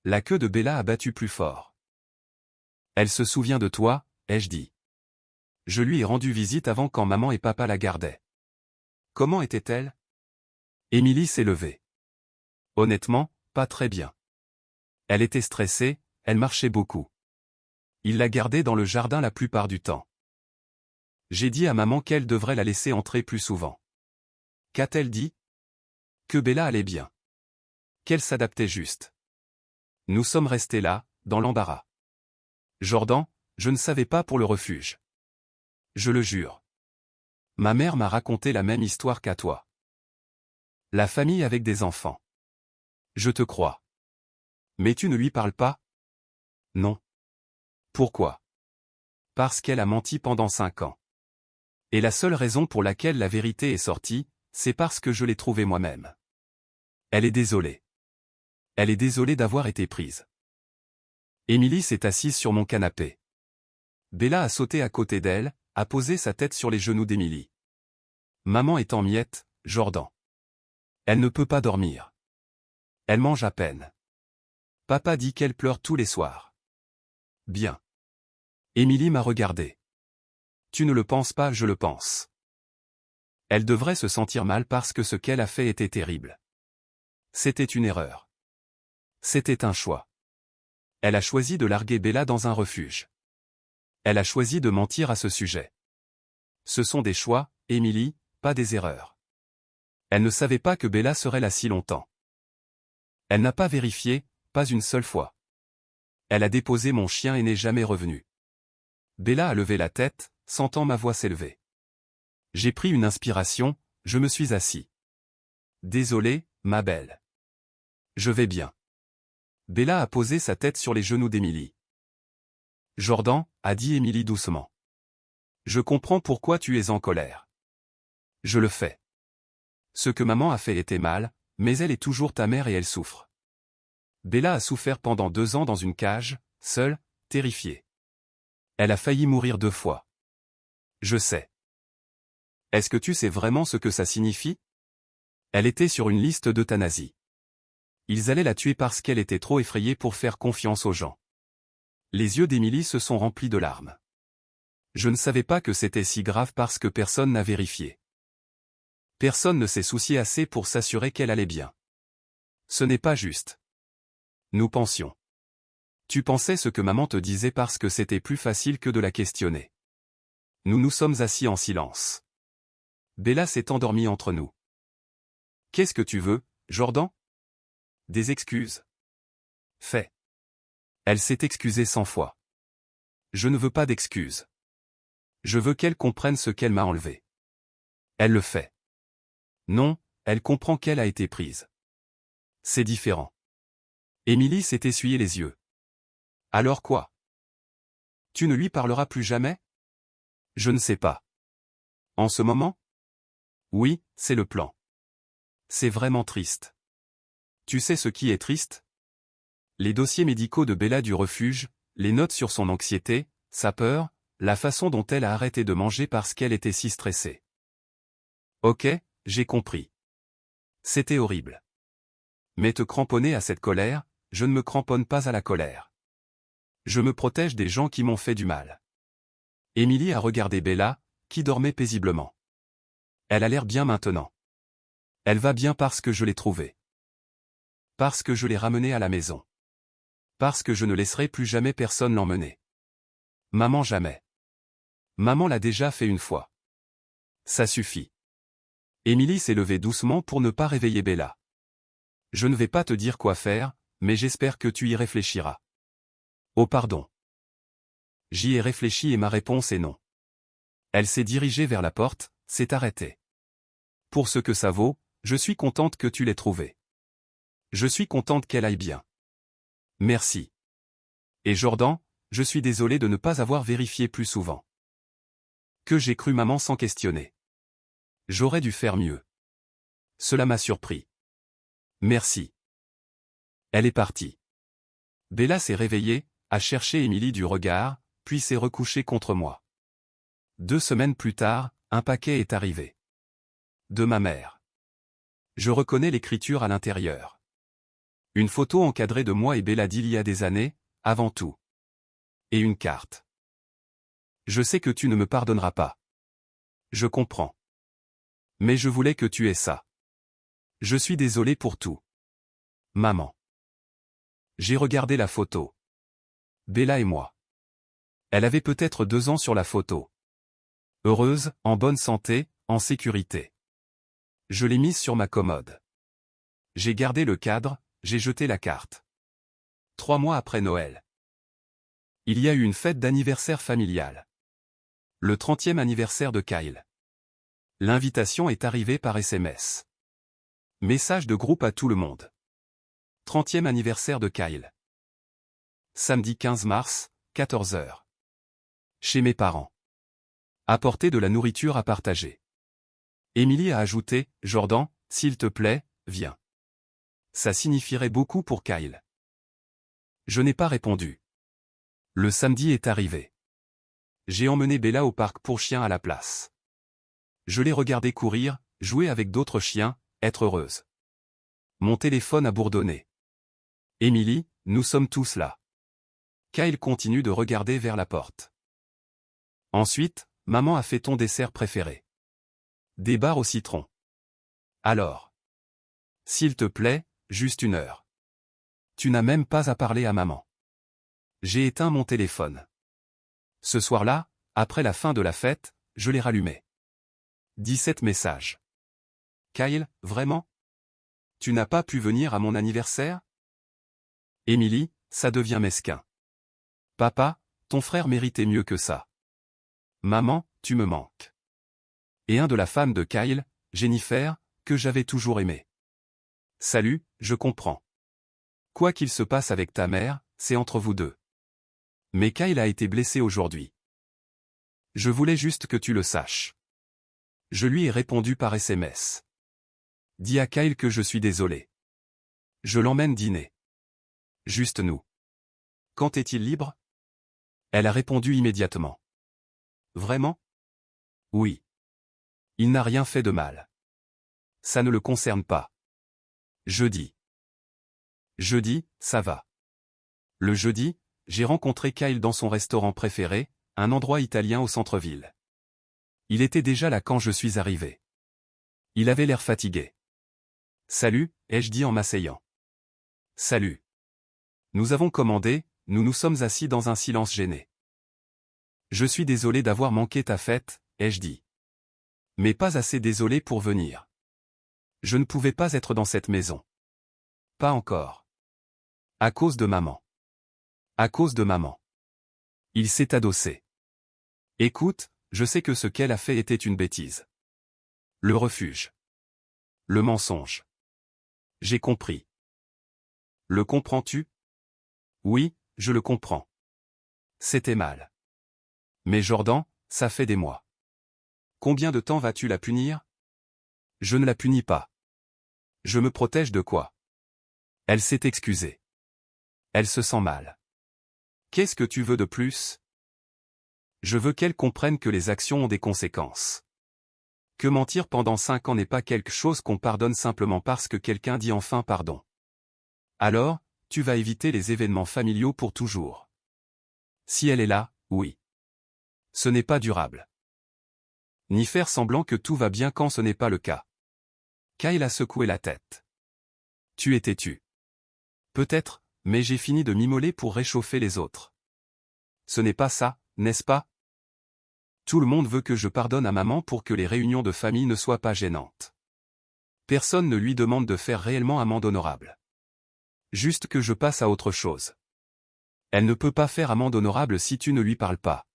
La queue de Bella a battu plus fort. Elle se souvient de toi, ai-je dit. Je lui ai rendu visite avant quand maman et papa la gardaient. Comment était-elle? Émilie s'est levée. Honnêtement, pas très bien. Elle était stressée, elle marchait beaucoup. Il la gardait dans le jardin la plupart du temps. J'ai dit à maman qu'elle devrait la laisser entrer plus souvent. Qu'a-t-elle dit? Que Bella allait bien. Qu'elle s'adaptait juste. Nous sommes restés là, dans l'embarras. Jordan, je ne savais pas pour le refuge. Je le jure. Ma mère m'a raconté la même histoire qu'à toi. La famille avec des enfants. Je te crois. Mais tu ne lui parles pas? Non. Pourquoi? Parce qu'elle a menti pendant 5 ans. Et la seule raison pour laquelle la vérité est sortie, c'est parce que je l'ai trouvée moi-même. Elle est désolée. Elle est désolée d'avoir été prise. Émilie s'est assise sur mon canapé. Bella a sauté à côté d'elle, a posé sa tête sur les genoux d'Émilie. Maman est en miettes, Jordan. Elle ne peut pas dormir. Elle mange à peine. Papa dit qu'elle pleure tous les soirs. Bien. Émilie m'a regardé. Tu ne le penses pas, je le pense. Elle devrait se sentir mal parce que ce qu'elle a fait était terrible. C'était une erreur. C'était un choix. Elle a choisi de larguer Bella dans un refuge. Elle a choisi de mentir à ce sujet. Ce sont des choix, Émilie, pas des erreurs. Elle ne savait pas que Bella serait là si longtemps. Elle n'a pas vérifié, pas une seule fois. Elle a déposé mon chien et n'est jamais revenue. Bella a levé la tête, sentant ma voix s'élever. J'ai pris une inspiration, je me suis assis. Désolé, ma belle. Je vais bien. Bella a posé sa tête sur les genoux d'Émilie. Jordan, a dit Émilie doucement. Je comprends pourquoi tu es en colère. Je le fais. Ce que maman a fait était mal, mais elle est toujours ta mère et elle souffre. Bella a souffert pendant 2 ans dans une cage, seule, terrifiée. Elle a failli mourir 2 fois. Je sais. Est-ce que tu sais vraiment ce que ça signifie? Elle était sur une liste d'euthanasie. Ils allaient la tuer parce qu'elle était trop effrayée pour faire confiance aux gens. Les yeux d'Émilie se sont remplis de larmes. Je ne savais pas que c'était si grave parce que personne n'a vérifié. Personne ne s'est soucié assez pour s'assurer qu'elle allait bien. Ce n'est pas juste. Nous pensions. Tu pensais ce que maman te disait parce que c'était plus facile que de la questionner. Nous nous sommes assis en silence. Bella s'est endormie entre nous. Qu'est-ce que tu veux, Jordan? Des excuses. Fais. Elle s'est excusée 100 fois. Je ne veux pas d'excuses. Je veux qu'elle comprenne ce qu'elle m'a enlevé. Elle le fait. Non, elle comprend qu'elle a été prise. C'est différent. Émilie s'est essuyé les yeux. Alors quoi? Tu ne lui parleras plus jamais? Je ne sais pas. En ce moment? Oui, c'est le plan. C'est vraiment triste. Tu sais ce qui est triste? Les dossiers médicaux de Bella du refuge, les notes sur son anxiété, sa peur, la façon dont elle a arrêté de manger parce qu'elle était si stressée. Ok, j'ai compris. C'était horrible. Mais te cramponner à cette colère, je ne me cramponne pas à la colère. Je me protège des gens qui m'ont fait du mal. Émilie a regardé Bella, qui dormait paisiblement. Elle a l'air bien maintenant. Elle va bien parce que je l'ai trouvée. Parce que je l'ai ramenée à la maison. Parce que je ne laisserai plus jamais personne l'emmener. Maman jamais. Maman l'a déjà fait une fois. Ça suffit. Émilie s'est levée doucement pour ne pas réveiller Bella. Je ne vais pas te dire quoi faire, mais j'espère que tu y réfléchiras. Oh pardon. J'y ai réfléchi et ma réponse est non. Elle s'est dirigée vers la porte, s'est arrêtée. Pour ce que ça vaut, je suis contente que tu l'aies trouvée. Je suis contente qu'elle aille bien. Merci. Et Jordan, je suis désolé de ne pas avoir vérifié plus souvent. Que j'ai cru maman sans questionner. J'aurais dû faire mieux. Cela m'a surpris. Merci. Elle est partie. Bella s'est réveillée, a cherché Émilie du regard, puis s'est recouchée contre moi. 2 semaines plus tard, un paquet est arrivé. De ma mère. Je reconnais l'écriture à l'intérieur. Une photo encadrée de moi et Bella d'il y a des années, avant tout. Et une carte. Je sais que tu ne me pardonneras pas. Je comprends. Mais je voulais que tu aies ça. Je suis désolé pour tout. Maman. J'ai regardé la photo. Bella et moi. Elle avait peut-être 2 ans sur la photo. Heureuse, en bonne santé, en sécurité. Je l'ai mise sur ma commode. J'ai gardé le cadre, j'ai jeté la carte. 3 mois après Noël. Il y a eu une fête d'anniversaire familiale. Le 30e anniversaire de Kyle. L'invitation est arrivée par SMS. Message de groupe à tout le monde. 30e anniversaire de Kyle. Samedi 15 mars, 14 h. Chez mes parents. Apporter de la nourriture à partager. Émilie a ajouté, Jordan, s'il te plaît, viens. Ça signifierait beaucoup pour Kyle. Je n'ai pas répondu. Le samedi est arrivé. J'ai emmené Bella au parc pour chiens à la place. Je l'ai regardée courir, jouer avec d'autres chiens, être heureuse. Mon téléphone a bourdonné. Émilie, nous sommes tous là. Kyle continue de regarder vers la porte. Ensuite, maman a fait ton dessert préféré. Des barres au citron. Alors. S'il te plaît, juste 1 heure. Tu n'as même pas à parler à maman. J'ai éteint mon téléphone. Ce soir-là, après la fin de la fête, je l'ai rallumé. 17 messages. Kyle, vraiment? Tu n'as pas pu venir à mon anniversaire? Émilie, ça devient mesquin. Papa, ton frère méritait mieux que ça. Maman, tu me manques. Et un de la femme de Kyle, Jennifer, que j'avais toujours aimé. Salut, je comprends. Quoi qu'il se passe avec ta mère, c'est entre vous deux. Mais Kyle a été blessé aujourd'hui. Je voulais juste que tu le saches. Je lui ai répondu par SMS. Dis à Kyle que je suis désolé. Je l'emmène dîner. Juste nous. Quand est-il libre? Elle a répondu immédiatement. Vraiment? Oui. Il n'a rien fait de mal. Ça ne le concerne pas. Jeudi. Jeudi, ça va. Le jeudi, j'ai rencontré Kyle dans son restaurant préféré, un endroit italien au centre-ville. Il était déjà là quand je suis arrivé. Il avait l'air fatigué. Salut, ai-je dit en m'asseyant. Salut. Nous avons commandé, nous nous sommes assis dans un silence gêné. Je suis désolé d'avoir manqué ta fête, ai-je dit. Mais pas assez désolé pour venir. Je ne pouvais pas être dans cette maison. Pas encore. À cause de maman. À cause de maman. Il s'est adossé. Écoute, je sais que ce qu'elle a fait était une bêtise. Le refuge. Le mensonge. J'ai compris. Le comprends-tu? Oui, je le comprends. C'était mal. Mais Jordan, ça fait des mois. Combien de temps vas-tu la punir? Je ne la punis pas. Je me protège de quoi? Elle s'est excusée. Elle se sent mal. Qu'est-ce que tu veux de plus? Je veux qu'elle comprenne que les actions ont des conséquences. Que mentir pendant 5 ans n'est pas quelque chose qu'on pardonne simplement parce que quelqu'un dit enfin pardon. Alors, tu vas éviter les événements familiaux pour toujours. Si elle est là, oui. Ce n'est pas durable. Ni faire semblant que tout va bien quand ce n'est pas le cas. Kyle a secoué la tête. Tu es têtu. Peut-être, mais j'ai fini de m'immoler pour réchauffer les autres. Ce n'est pas ça, n'est-ce pas? Tout le monde veut que je pardonne à maman pour que les réunions de famille ne soient pas gênantes. Personne ne lui demande de faire réellement amende honorable. Juste que je passe à autre chose. Elle ne peut pas faire amende honorable si tu ne lui parles pas.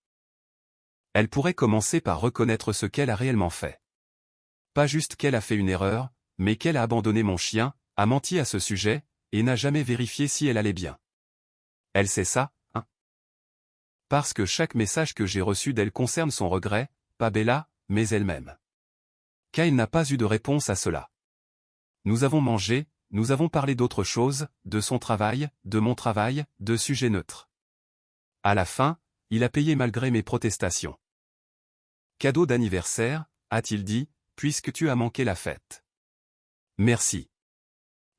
Elle pourrait commencer par reconnaître ce qu'elle a réellement fait. Pas juste qu'elle a fait une erreur, mais qu'elle a abandonné mon chien, a menti à ce sujet, et n'a jamais vérifié si elle allait bien. Elle sait ça, hein? Parce que chaque message que j'ai reçu d'elle concerne son regret, pas Bella, mais elle-même. Kyle n'a pas eu de réponse à cela. Nous avons mangé, nous avons parlé d'autre chose, de son travail, de mon travail, de sujets neutres. À la fin, il a payé malgré mes protestations. Cadeau d'anniversaire, a-t-il dit, puisque tu as manqué la fête. Merci.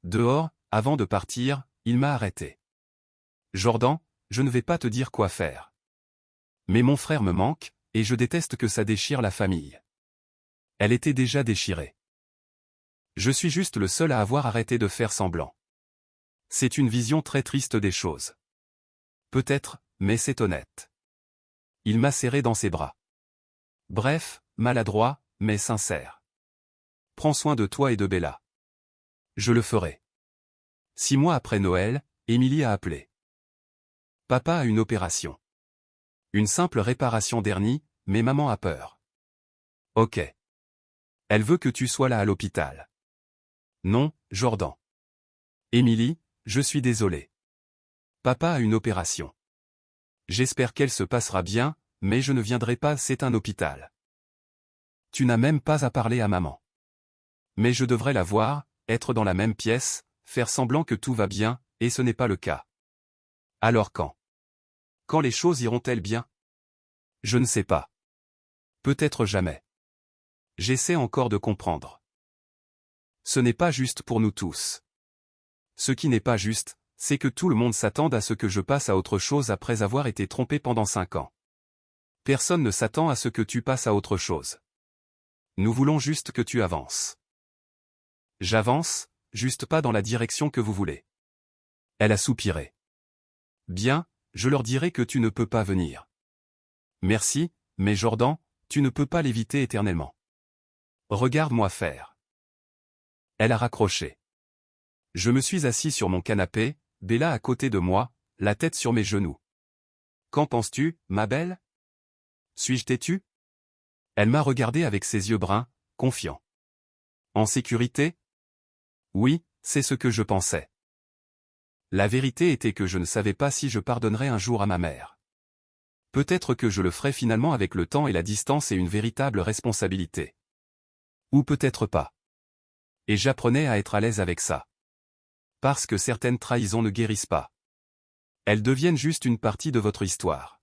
Dehors, avant de partir, il m'a arrêté. Jordan, je ne vais pas te dire quoi faire. Mais mon frère me manque, et je déteste que ça déchire la famille. Elle était déjà déchirée. Je suis juste le seul à avoir arrêté de faire semblant. C'est une vision très triste des choses. Peut-être, mais c'est honnête. Il m'a serré dans ses bras. Bref, maladroit, mais sincère. Prends soin de toi et de Bella. Je le ferai. 6 mois après Noël, Émilie a appelé. Papa a une opération. Une simple réparation d'hernie, mais maman a peur. Ok. Elle veut que tu sois là à l'hôpital. Non, Jordan. Émilie, je suis désolé. Papa a une opération. J'espère qu'elle se passera bien, mais je ne viendrai pas, c'est un hôpital. Tu n'as même pas à parler à maman. Mais je devrais la voir, être dans la même pièce, faire semblant que tout va bien, et ce n'est pas le cas. Alors quand? Quand les choses iront-elles bien? Je ne sais pas. Peut-être jamais. J'essaie encore de comprendre. Ce n'est pas juste pour nous tous. Ce qui n'est pas juste, c'est que tout le monde s'attende à ce que je passe à autre chose après avoir été trompé pendant 5 ans. Personne ne s'attend à ce que tu passes à autre chose. Nous voulons juste que tu avances. J'avance, juste pas dans la direction que vous voulez. Elle a soupiré. Bien, je leur dirai que tu ne peux pas venir. Merci, mais Jordan, tu ne peux pas l'éviter éternellement. Regarde-moi faire. Elle a raccroché. Je me suis assis sur mon canapé, Bella à côté de moi, la tête sur mes genoux. Qu'en penses-tu, ma belle? Suis-je têtu? Elle m'a regardé avec ses yeux bruns, confiants. En sécurité? Oui, c'est ce que je pensais. La vérité était que je ne savais pas si je pardonnerais un jour à ma mère. Peut-être que je le ferai finalement avec le temps et la distance et une véritable responsabilité. Ou peut-être pas. Et j'apprenais à être à l'aise avec ça. Parce que certaines trahisons ne guérissent pas. Elles deviennent juste une partie de votre histoire.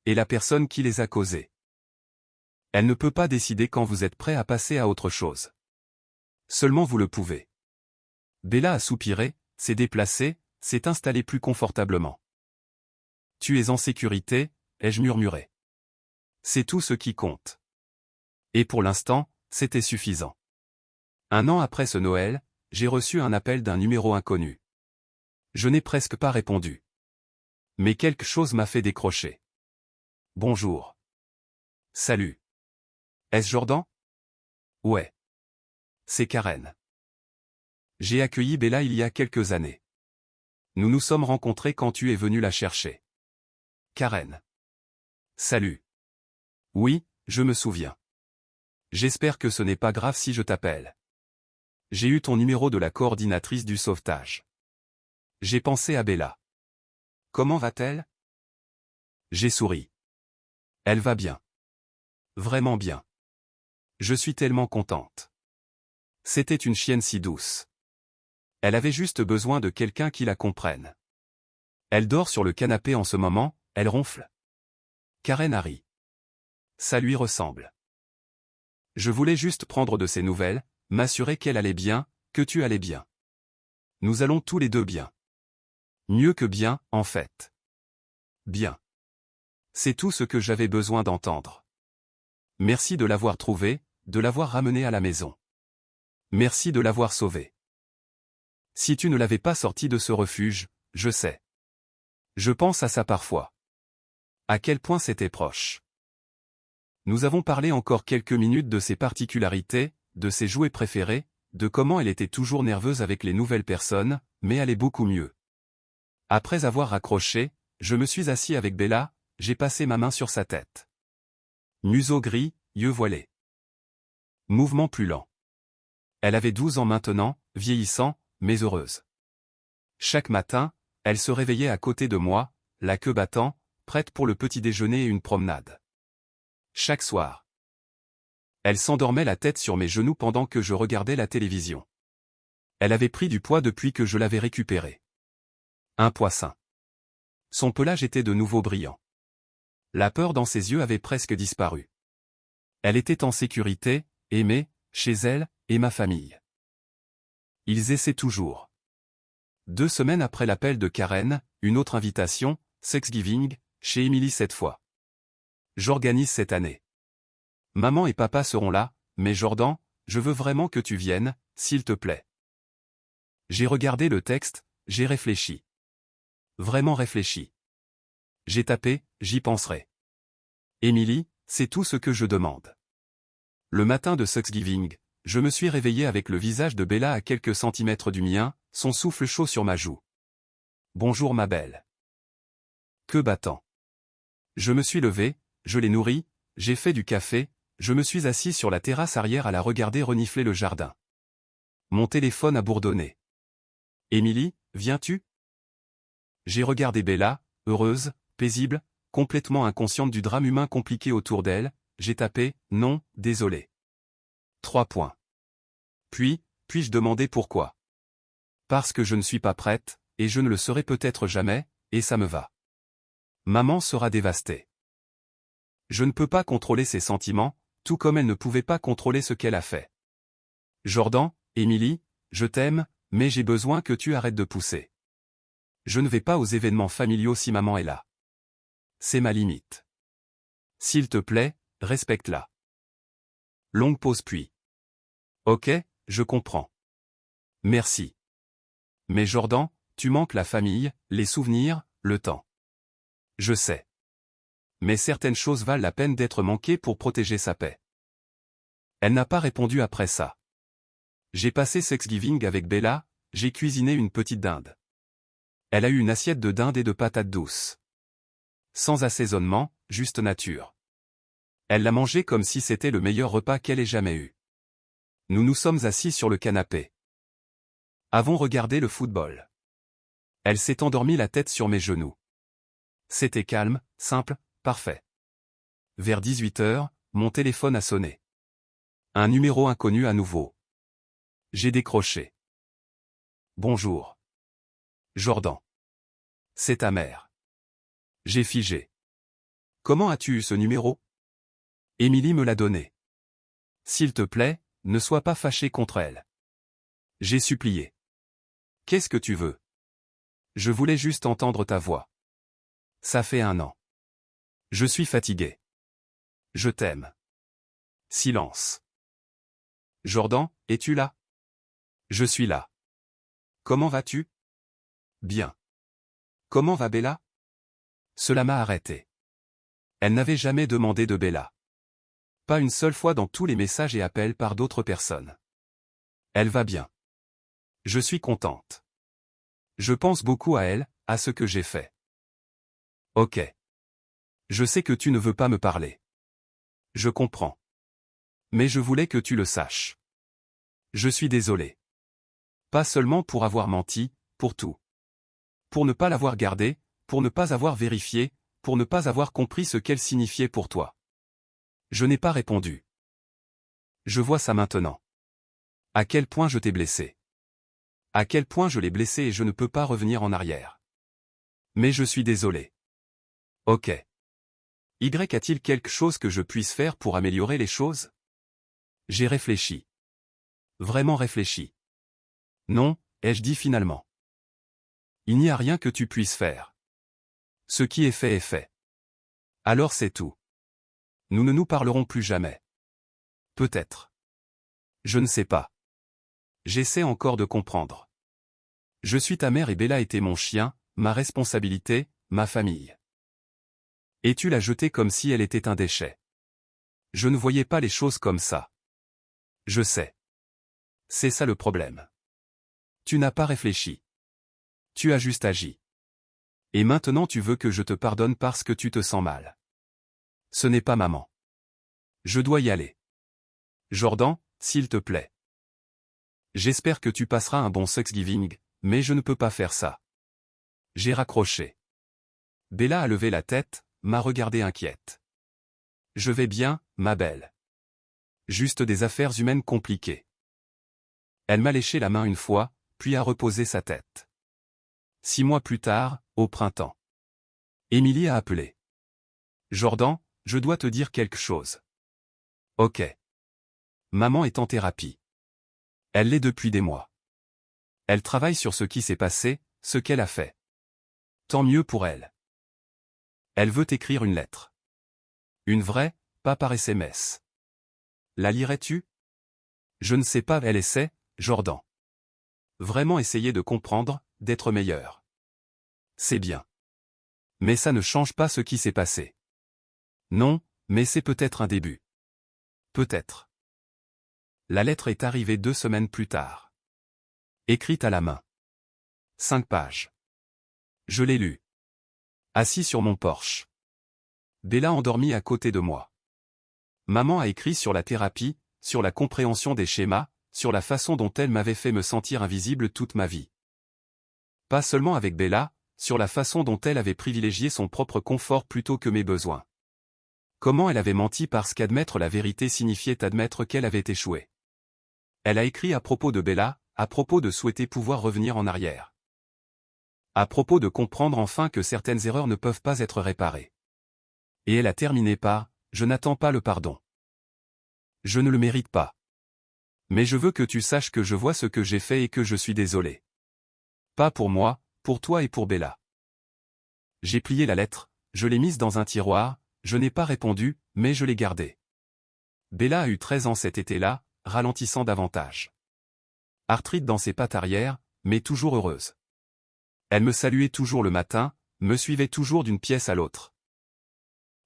Et la personne qui les a causées. Elle ne peut pas décider quand vous êtes prêt à passer à autre chose. Seulement vous le pouvez. Bella a soupiré, s'est déplacée, s'est installée plus confortablement. Tu es en sécurité, ai-je murmuré. C'est tout ce qui compte. Et pour l'instant, c'était suffisant. 1 an après ce Noël, j'ai reçu un appel d'un numéro inconnu. Je n'ai presque pas répondu. Mais quelque chose m'a fait décrocher. Bonjour. Salut. Est-ce Jordan? Ouais. C'est Karen. J'ai accueilli Bella il y a quelques années. Nous nous sommes rencontrés quand tu es venu la chercher. Karen. Salut. Oui, je me souviens. J'espère que ce n'est pas grave si je t'appelle. J'ai eu ton numéro de la coordinatrice du sauvetage. J'ai pensé à Bella. Comment va-t-elle? J'ai souri. Elle va bien. Vraiment bien. Je suis tellement contente. C'était une chienne si douce. Elle avait juste besoin de quelqu'un qui la comprenne. Elle dort sur le canapé en ce moment, elle ronfle. Karen a ri. Ça lui ressemble. Je voulais juste prendre de ses nouvelles, m'assurer qu'elle allait bien, que tu allais bien. Nous allons tous les deux bien. Mieux que bien, en fait. Bien. C'est tout ce que j'avais besoin d'entendre. Merci de l'avoir trouvé, de l'avoir ramené à la maison. Merci de l'avoir sauvé. Si tu ne l'avais pas sorti de ce refuge, je sais. Je pense à ça parfois. À quel point c'était proche. Nous avons parlé encore quelques minutes de ses particularités, de ses jouets préférés, de comment elle était toujours nerveuse avec les nouvelles personnes, mais allait beaucoup mieux. Après avoir raccroché, je me suis assis avec Bella, j'ai passé ma main sur sa tête. Museau gris, yeux voilés. Mouvement plus lent. Elle avait 12 ans maintenant, vieillissant, mais heureuse. Chaque matin, elle se réveillait à côté de moi, la queue battant, prête pour le petit déjeuner et une promenade. Chaque soir. Elle s'endormait la tête sur mes genoux pendant que je regardais la télévision. Elle avait pris du poids depuis que je l'avais récupérée. Un poids sain. Son pelage était de nouveau brillant. La peur dans ses yeux avait presque disparu. Elle était en sécurité, aimée, chez elle, et ma famille. Ils essaient toujours. 2 semaines après l'appel de Karen, une autre invitation, Thanksgiving, chez Emily cette fois. J'organise cette année. Maman et papa seront là, mais Jordan, je veux vraiment que tu viennes, s'il te plaît. J'ai regardé le texte, j'ai réfléchi. Vraiment réfléchi. J'ai tapé, j'y penserai. Emily, c'est tout ce que je demande. Le matin de Thanksgiving, je me suis réveillé avec le visage de Bella à quelques centimètres du mien, son souffle chaud sur ma joue. Bonjour ma belle. Que battant. Je me suis levé, je l'ai nourrie, j'ai fait du café, je me suis assis sur la terrasse arrière à la regarder renifler le jardin. Mon téléphone a bourdonné. Emily, viens-tu? J'ai regardé Bella, heureuse, paisible, complètement inconsciente du drame humain compliqué autour d'elle, j'ai tapé « Non, désolé ». 3 points. Puis-je demander pourquoi? Parce que je ne suis pas prête, et je ne le serai peut-être jamais, et ça me va. Maman sera dévastée. Je ne peux pas contrôler ses sentiments, tout comme elle ne pouvait pas contrôler ce qu'elle a fait. Jordan, Emily, je t'aime, mais j'ai besoin que tu arrêtes de pousser. Je ne vais pas aux événements familiaux si maman est là. C'est ma limite. S'il te plaît, respecte-la. Longue pause puis. Ok, je comprends. Merci. Mais Jordan, tu manques la famille, les souvenirs, le temps. Je sais. Mais certaines choses valent la peine d'être manquées pour protéger sa paix. Elle n'a pas répondu après ça. J'ai passé Thanksgiving avec Bella, j'ai cuisiné une petite dinde. Elle a eu une assiette de dinde et de patates douces. Sans assaisonnement, juste nature. Elle l'a mangé comme si c'était le meilleur repas qu'elle ait jamais eu. Nous nous sommes assis sur le canapé. Avons regardé le football. Elle s'est endormie la tête sur mes genoux. C'était calme, simple, parfait. Vers 18h, mon téléphone a sonné. Un numéro inconnu à nouveau. J'ai décroché. Bonjour. Jordan. C'est ta mère. J'ai figé. Comment as-tu eu ce numéro? Émilie me l'a donné. S'il te plaît, ne sois pas fâché contre elle. J'ai supplié. Qu'est-ce que tu veux? Je voulais juste entendre ta voix. Ça fait 1 an. Je suis fatigué. Je t'aime. Silence. Jordan, es-tu là? Je suis là. Comment vas-tu? Bien. Comment va Bella? Cela m'a arrêté. Elle n'avait jamais demandé de Bella. Pas une seule fois dans tous les messages et appels par d'autres personnes. Elle va bien. Je suis contente. Je pense beaucoup à elle, à ce que j'ai fait. Ok. Je sais que tu ne veux pas me parler. Je comprends. Mais je voulais que tu le saches. Je suis désolé. Pas seulement pour avoir menti, pour tout. Pour ne pas l'avoir gardée, pour ne pas avoir vérifié, pour ne pas avoir compris ce qu'elle signifiait pour toi. Je n'ai pas répondu. Je vois ça maintenant. À quel point je t'ai blessé. À quel point je l'ai blessé et je ne peux pas revenir en arrière. Mais je suis désolé. Ok. A-t-il quelque chose que je puisse faire pour améliorer les choses? J'ai réfléchi. Vraiment réfléchi. Non, ai-je dit finalement. Il n'y a rien que tu puisses faire. Ce qui est fait est fait. Alors c'est tout. Nous ne nous parlerons plus jamais. Peut-être. Je ne sais pas. J'essaie encore de comprendre. Je suis ta mère et Bella était mon chien, ma responsabilité, ma famille. Et tu l'as jetée comme si elle était un déchet. Je ne voyais pas les choses comme ça. Je sais. C'est ça le problème. Tu n'as pas réfléchi. Tu as juste agi. Et maintenant tu veux que je te pardonne parce que tu te sens mal. Ce n'est pas maman. Je dois y aller. Jordan, s'il te plaît. J'espère que tu passeras un bon Thanksgiving, mais je ne peux pas faire ça. J'ai raccroché. Bella a levé la tête, m'a regardé inquiète. Je vais bien, ma belle. Juste des affaires humaines compliquées. Elle m'a léché la main une fois, puis a reposé sa tête. 6 mois plus tard, au printemps. Émilie a appelé. Jordan, je dois te dire quelque chose. Ok. Maman est en thérapie. Elle l'est depuis des mois. Elle travaille sur ce qui s'est passé, ce qu'elle a fait. Tant mieux pour elle. Elle veut t'écrire une lettre. Une vraie, pas par SMS. La lirais-tu? Je ne sais pas, elle essaie, Jordan. Vraiment essayer de comprendre, d'être meilleur. C'est bien. Mais ça ne change pas ce qui s'est passé. Non, mais c'est peut-être un début. Peut-être. La lettre est arrivée 2 semaines plus tard. Écrite à la main. 5 pages. Je l'ai lue. Assis sur mon porche. Bella endormie à côté de moi. Maman a écrit sur la thérapie, sur la compréhension des schémas, sur la façon dont elle m'avait fait me sentir invisible toute ma vie. Pas seulement avec Bella, sur la façon dont elle avait privilégié son propre confort plutôt que mes besoins. Comment elle avait menti parce qu'admettre la vérité signifiait admettre qu'elle avait échoué. Elle a écrit à propos de Bella, à propos de souhaiter pouvoir revenir en arrière. À propos de comprendre enfin que certaines erreurs ne peuvent pas être réparées. Et elle a terminé par « Je n'attends pas le pardon. Je ne le mérite pas. Mais je veux que tu saches que je vois ce que j'ai fait et que je suis désolé. Pas pour moi, pour toi et pour Bella. » J'ai plié la lettre, je l'ai mise dans un tiroir, je n'ai pas répondu, mais je l'ai gardée. Bella a eu 13 ans cet été-là, ralentissant davantage. Arthrite dans ses pattes arrière, mais toujours heureuse. Elle me saluait toujours le matin, me suivait toujours d'une pièce à l'autre.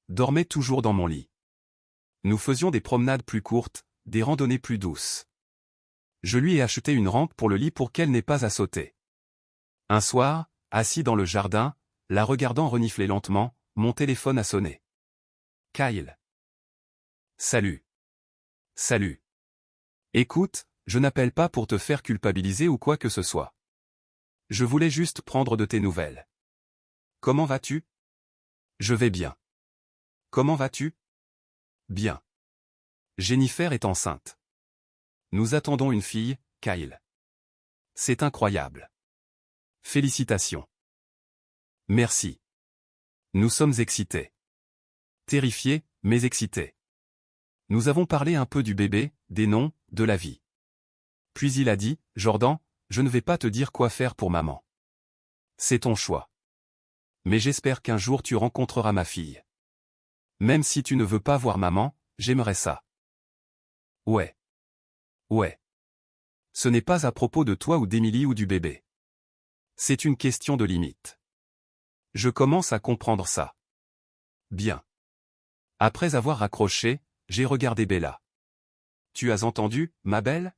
Dormait toujours dans mon lit. Nous faisions des promenades plus courtes, des randonnées plus douces. Je lui ai acheté une rampe pour le lit pour qu'elle n'ait pas à sauter. Un soir, assis dans le jardin, la regardant renifler lentement, mon téléphone a sonné. Kyle. Salut. Salut. Écoute, je n'appelle pas pour te faire culpabiliser ou quoi que ce soit. Je voulais juste prendre de tes nouvelles. Comment vas-tu? Je vais bien. Comment vas-tu? Bien. Jennifer est enceinte. Nous attendons une fille, Kyle. C'est incroyable. Félicitations. Merci. Nous sommes excités. Terrifiés, mais excités. Nous avons parlé un peu du bébé, des noms, de la vie. Puis il a dit, Jordan, je ne vais pas te dire quoi faire pour maman. C'est ton choix. Mais j'espère qu'un jour tu rencontreras ma fille. Même si tu ne veux pas voir maman, j'aimerais ça. Ouais. Ouais. Ce n'est pas à propos de toi ou d'Émilie ou du bébé. C'est une question de limite. Je commence à comprendre ça. Bien. Après avoir raccroché, j'ai regardé Bella. Tu as entendu, ma belle?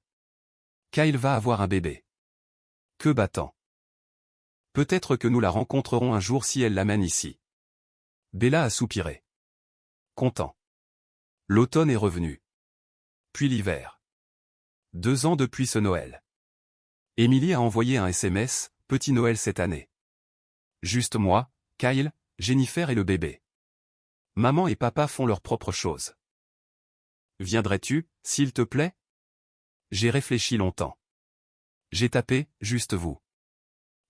Kyle va avoir un bébé. Que battant. Peut-être que nous la rencontrerons un jour si elle l'amène ici. Bella a soupiré. Content. L'automne est revenu. Puis l'hiver. 2 ans depuis ce Noël. Émilie a envoyé un SMS, Petit Noël cette année. Juste moi, Kyle, Jennifer et le bébé. Maman et papa font leurs propres choses. Viendrais-tu, s'il te plaît? J'ai réfléchi longtemps. J'ai tapé, juste vous.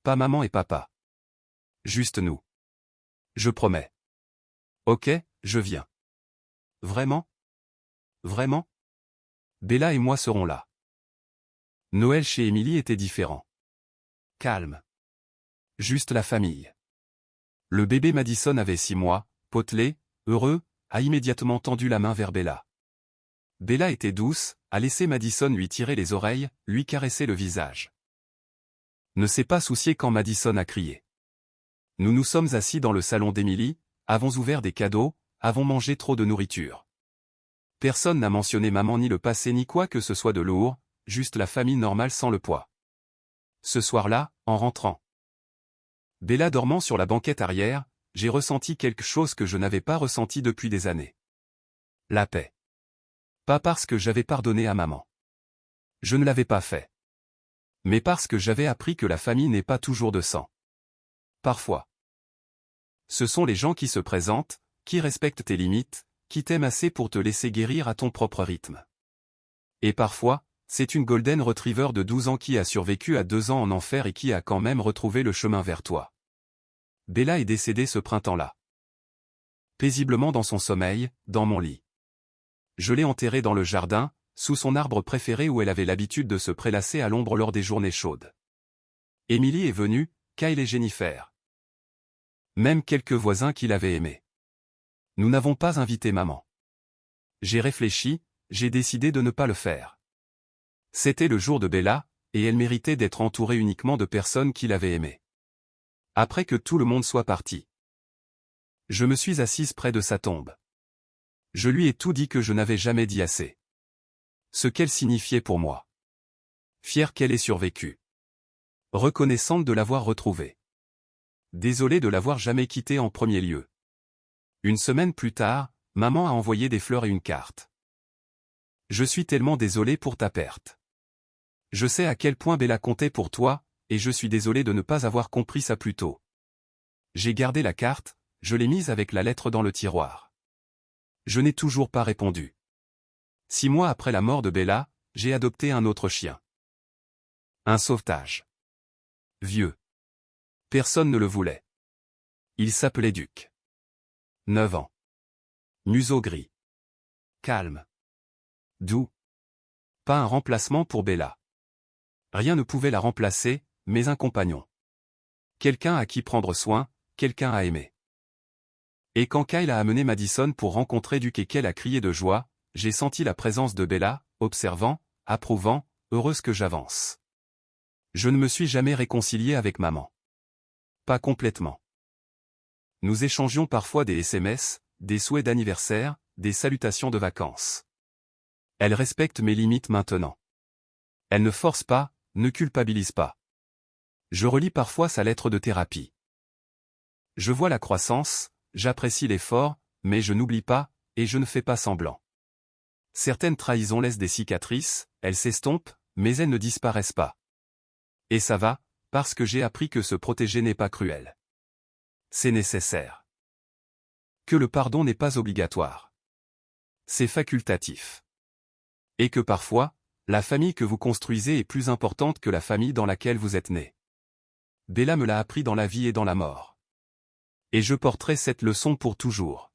Pas maman et papa. Juste nous. Je promets. Ok, je viens. Vraiment? Vraiment? Bella et moi serons là. Noël chez Émilie était différent. Calme. Juste la famille. Le bébé Madison avait 6 mois, potelé, heureux, a immédiatement tendu la main vers Bella. Bella était douce, a laissé Madison lui tirer les oreilles, lui caresser le visage. Ne s'est pas soucié quand Madison a crié. Nous nous sommes assis dans le salon d'Émilie, avons ouvert des cadeaux, avons mangé trop de nourriture. Personne n'a mentionné maman ni le passé ni quoi que ce soit de lourd, juste la famille normale sans le poids. Ce soir-là, en rentrant. Bella dormant sur la banquette arrière, j'ai ressenti quelque chose que je n'avais pas ressenti depuis des années. La paix. Pas parce que j'avais pardonné à maman. Je ne l'avais pas fait. Mais parce que j'avais appris que la famille n'est pas toujours de sang. Parfois. Ce sont les gens qui se présentent, qui respectent tes limites, qui t'aiment assez pour te laisser guérir à ton propre rythme. Et parfois, c'est une Golden Retriever de 12 ans qui a survécu à 2 ans en enfer et qui a quand même retrouvé le chemin vers toi. Bella est décédée ce printemps-là. Paisiblement dans son sommeil, dans mon lit. Je l'ai enterrée dans le jardin, sous son arbre préféré où elle avait l'habitude de se prélasser à l'ombre lors des journées chaudes. Emily est venue, Kyle et Jennifer. Même quelques voisins qui l'avaient aimée. Nous n'avons pas invité maman. J'ai réfléchi, j'ai décidé de ne pas le faire. C'était le jour de Bella, et elle méritait d'être entourée uniquement de personnes qui l'avaient aimée. Après que tout le monde soit parti. Je me suis assise près de sa tombe. Je lui ai tout dit que je n'avais jamais dit assez. Ce qu'elle signifiait pour moi. Fière qu'elle ait survécu. Reconnaissante de l'avoir retrouvée. Désolée de l'avoir jamais quittée en premier lieu. Une semaine plus tard, maman a envoyé des fleurs et une carte. Je suis tellement désolé pour ta perte. Je sais à quel point Bella comptait pour toi, et je suis désolé de ne pas avoir compris ça plus tôt. J'ai gardé la carte, je l'ai mise avec la lettre dans le tiroir. Je n'ai toujours pas répondu. 6 mois après la mort de Bella, j'ai adopté un autre chien. Un sauvetage. Vieux. Personne ne le voulait. Il s'appelait Duc. 9 ans. Museau gris. Calme. Doux. Pas un remplacement pour Bella. Rien ne pouvait la remplacer, mais un compagnon. Quelqu'un à qui prendre soin, quelqu'un à aimer. Et quand Kyle a amené Madison pour rencontrer Duc et qu'elle a crié de joie, j'ai senti la présence de Bella, observant, approuvant, heureuse que j'avance. Je ne me suis jamais réconcilié avec maman. Pas complètement. Nous échangions parfois des SMS, des souhaits d'anniversaire, des salutations de vacances. Elle respecte mes limites maintenant. Elle ne force pas, ne culpabilise pas. Je relis parfois sa lettre de thérapie. Je vois la croissance, j'apprécie l'effort, mais je n'oublie pas, et je ne fais pas semblant. Certaines trahisons laissent des cicatrices, elles s'estompent, mais elles ne disparaissent pas. Et ça va, parce que j'ai appris que se protéger n'est pas cruel. C'est nécessaire. Que le pardon n'est pas obligatoire. C'est facultatif. Et que parfois, la famille que vous construisez est plus importante que la famille dans laquelle vous êtes né. Bella me l'a appris dans la vie et dans la mort. Et je porterai cette leçon pour toujours.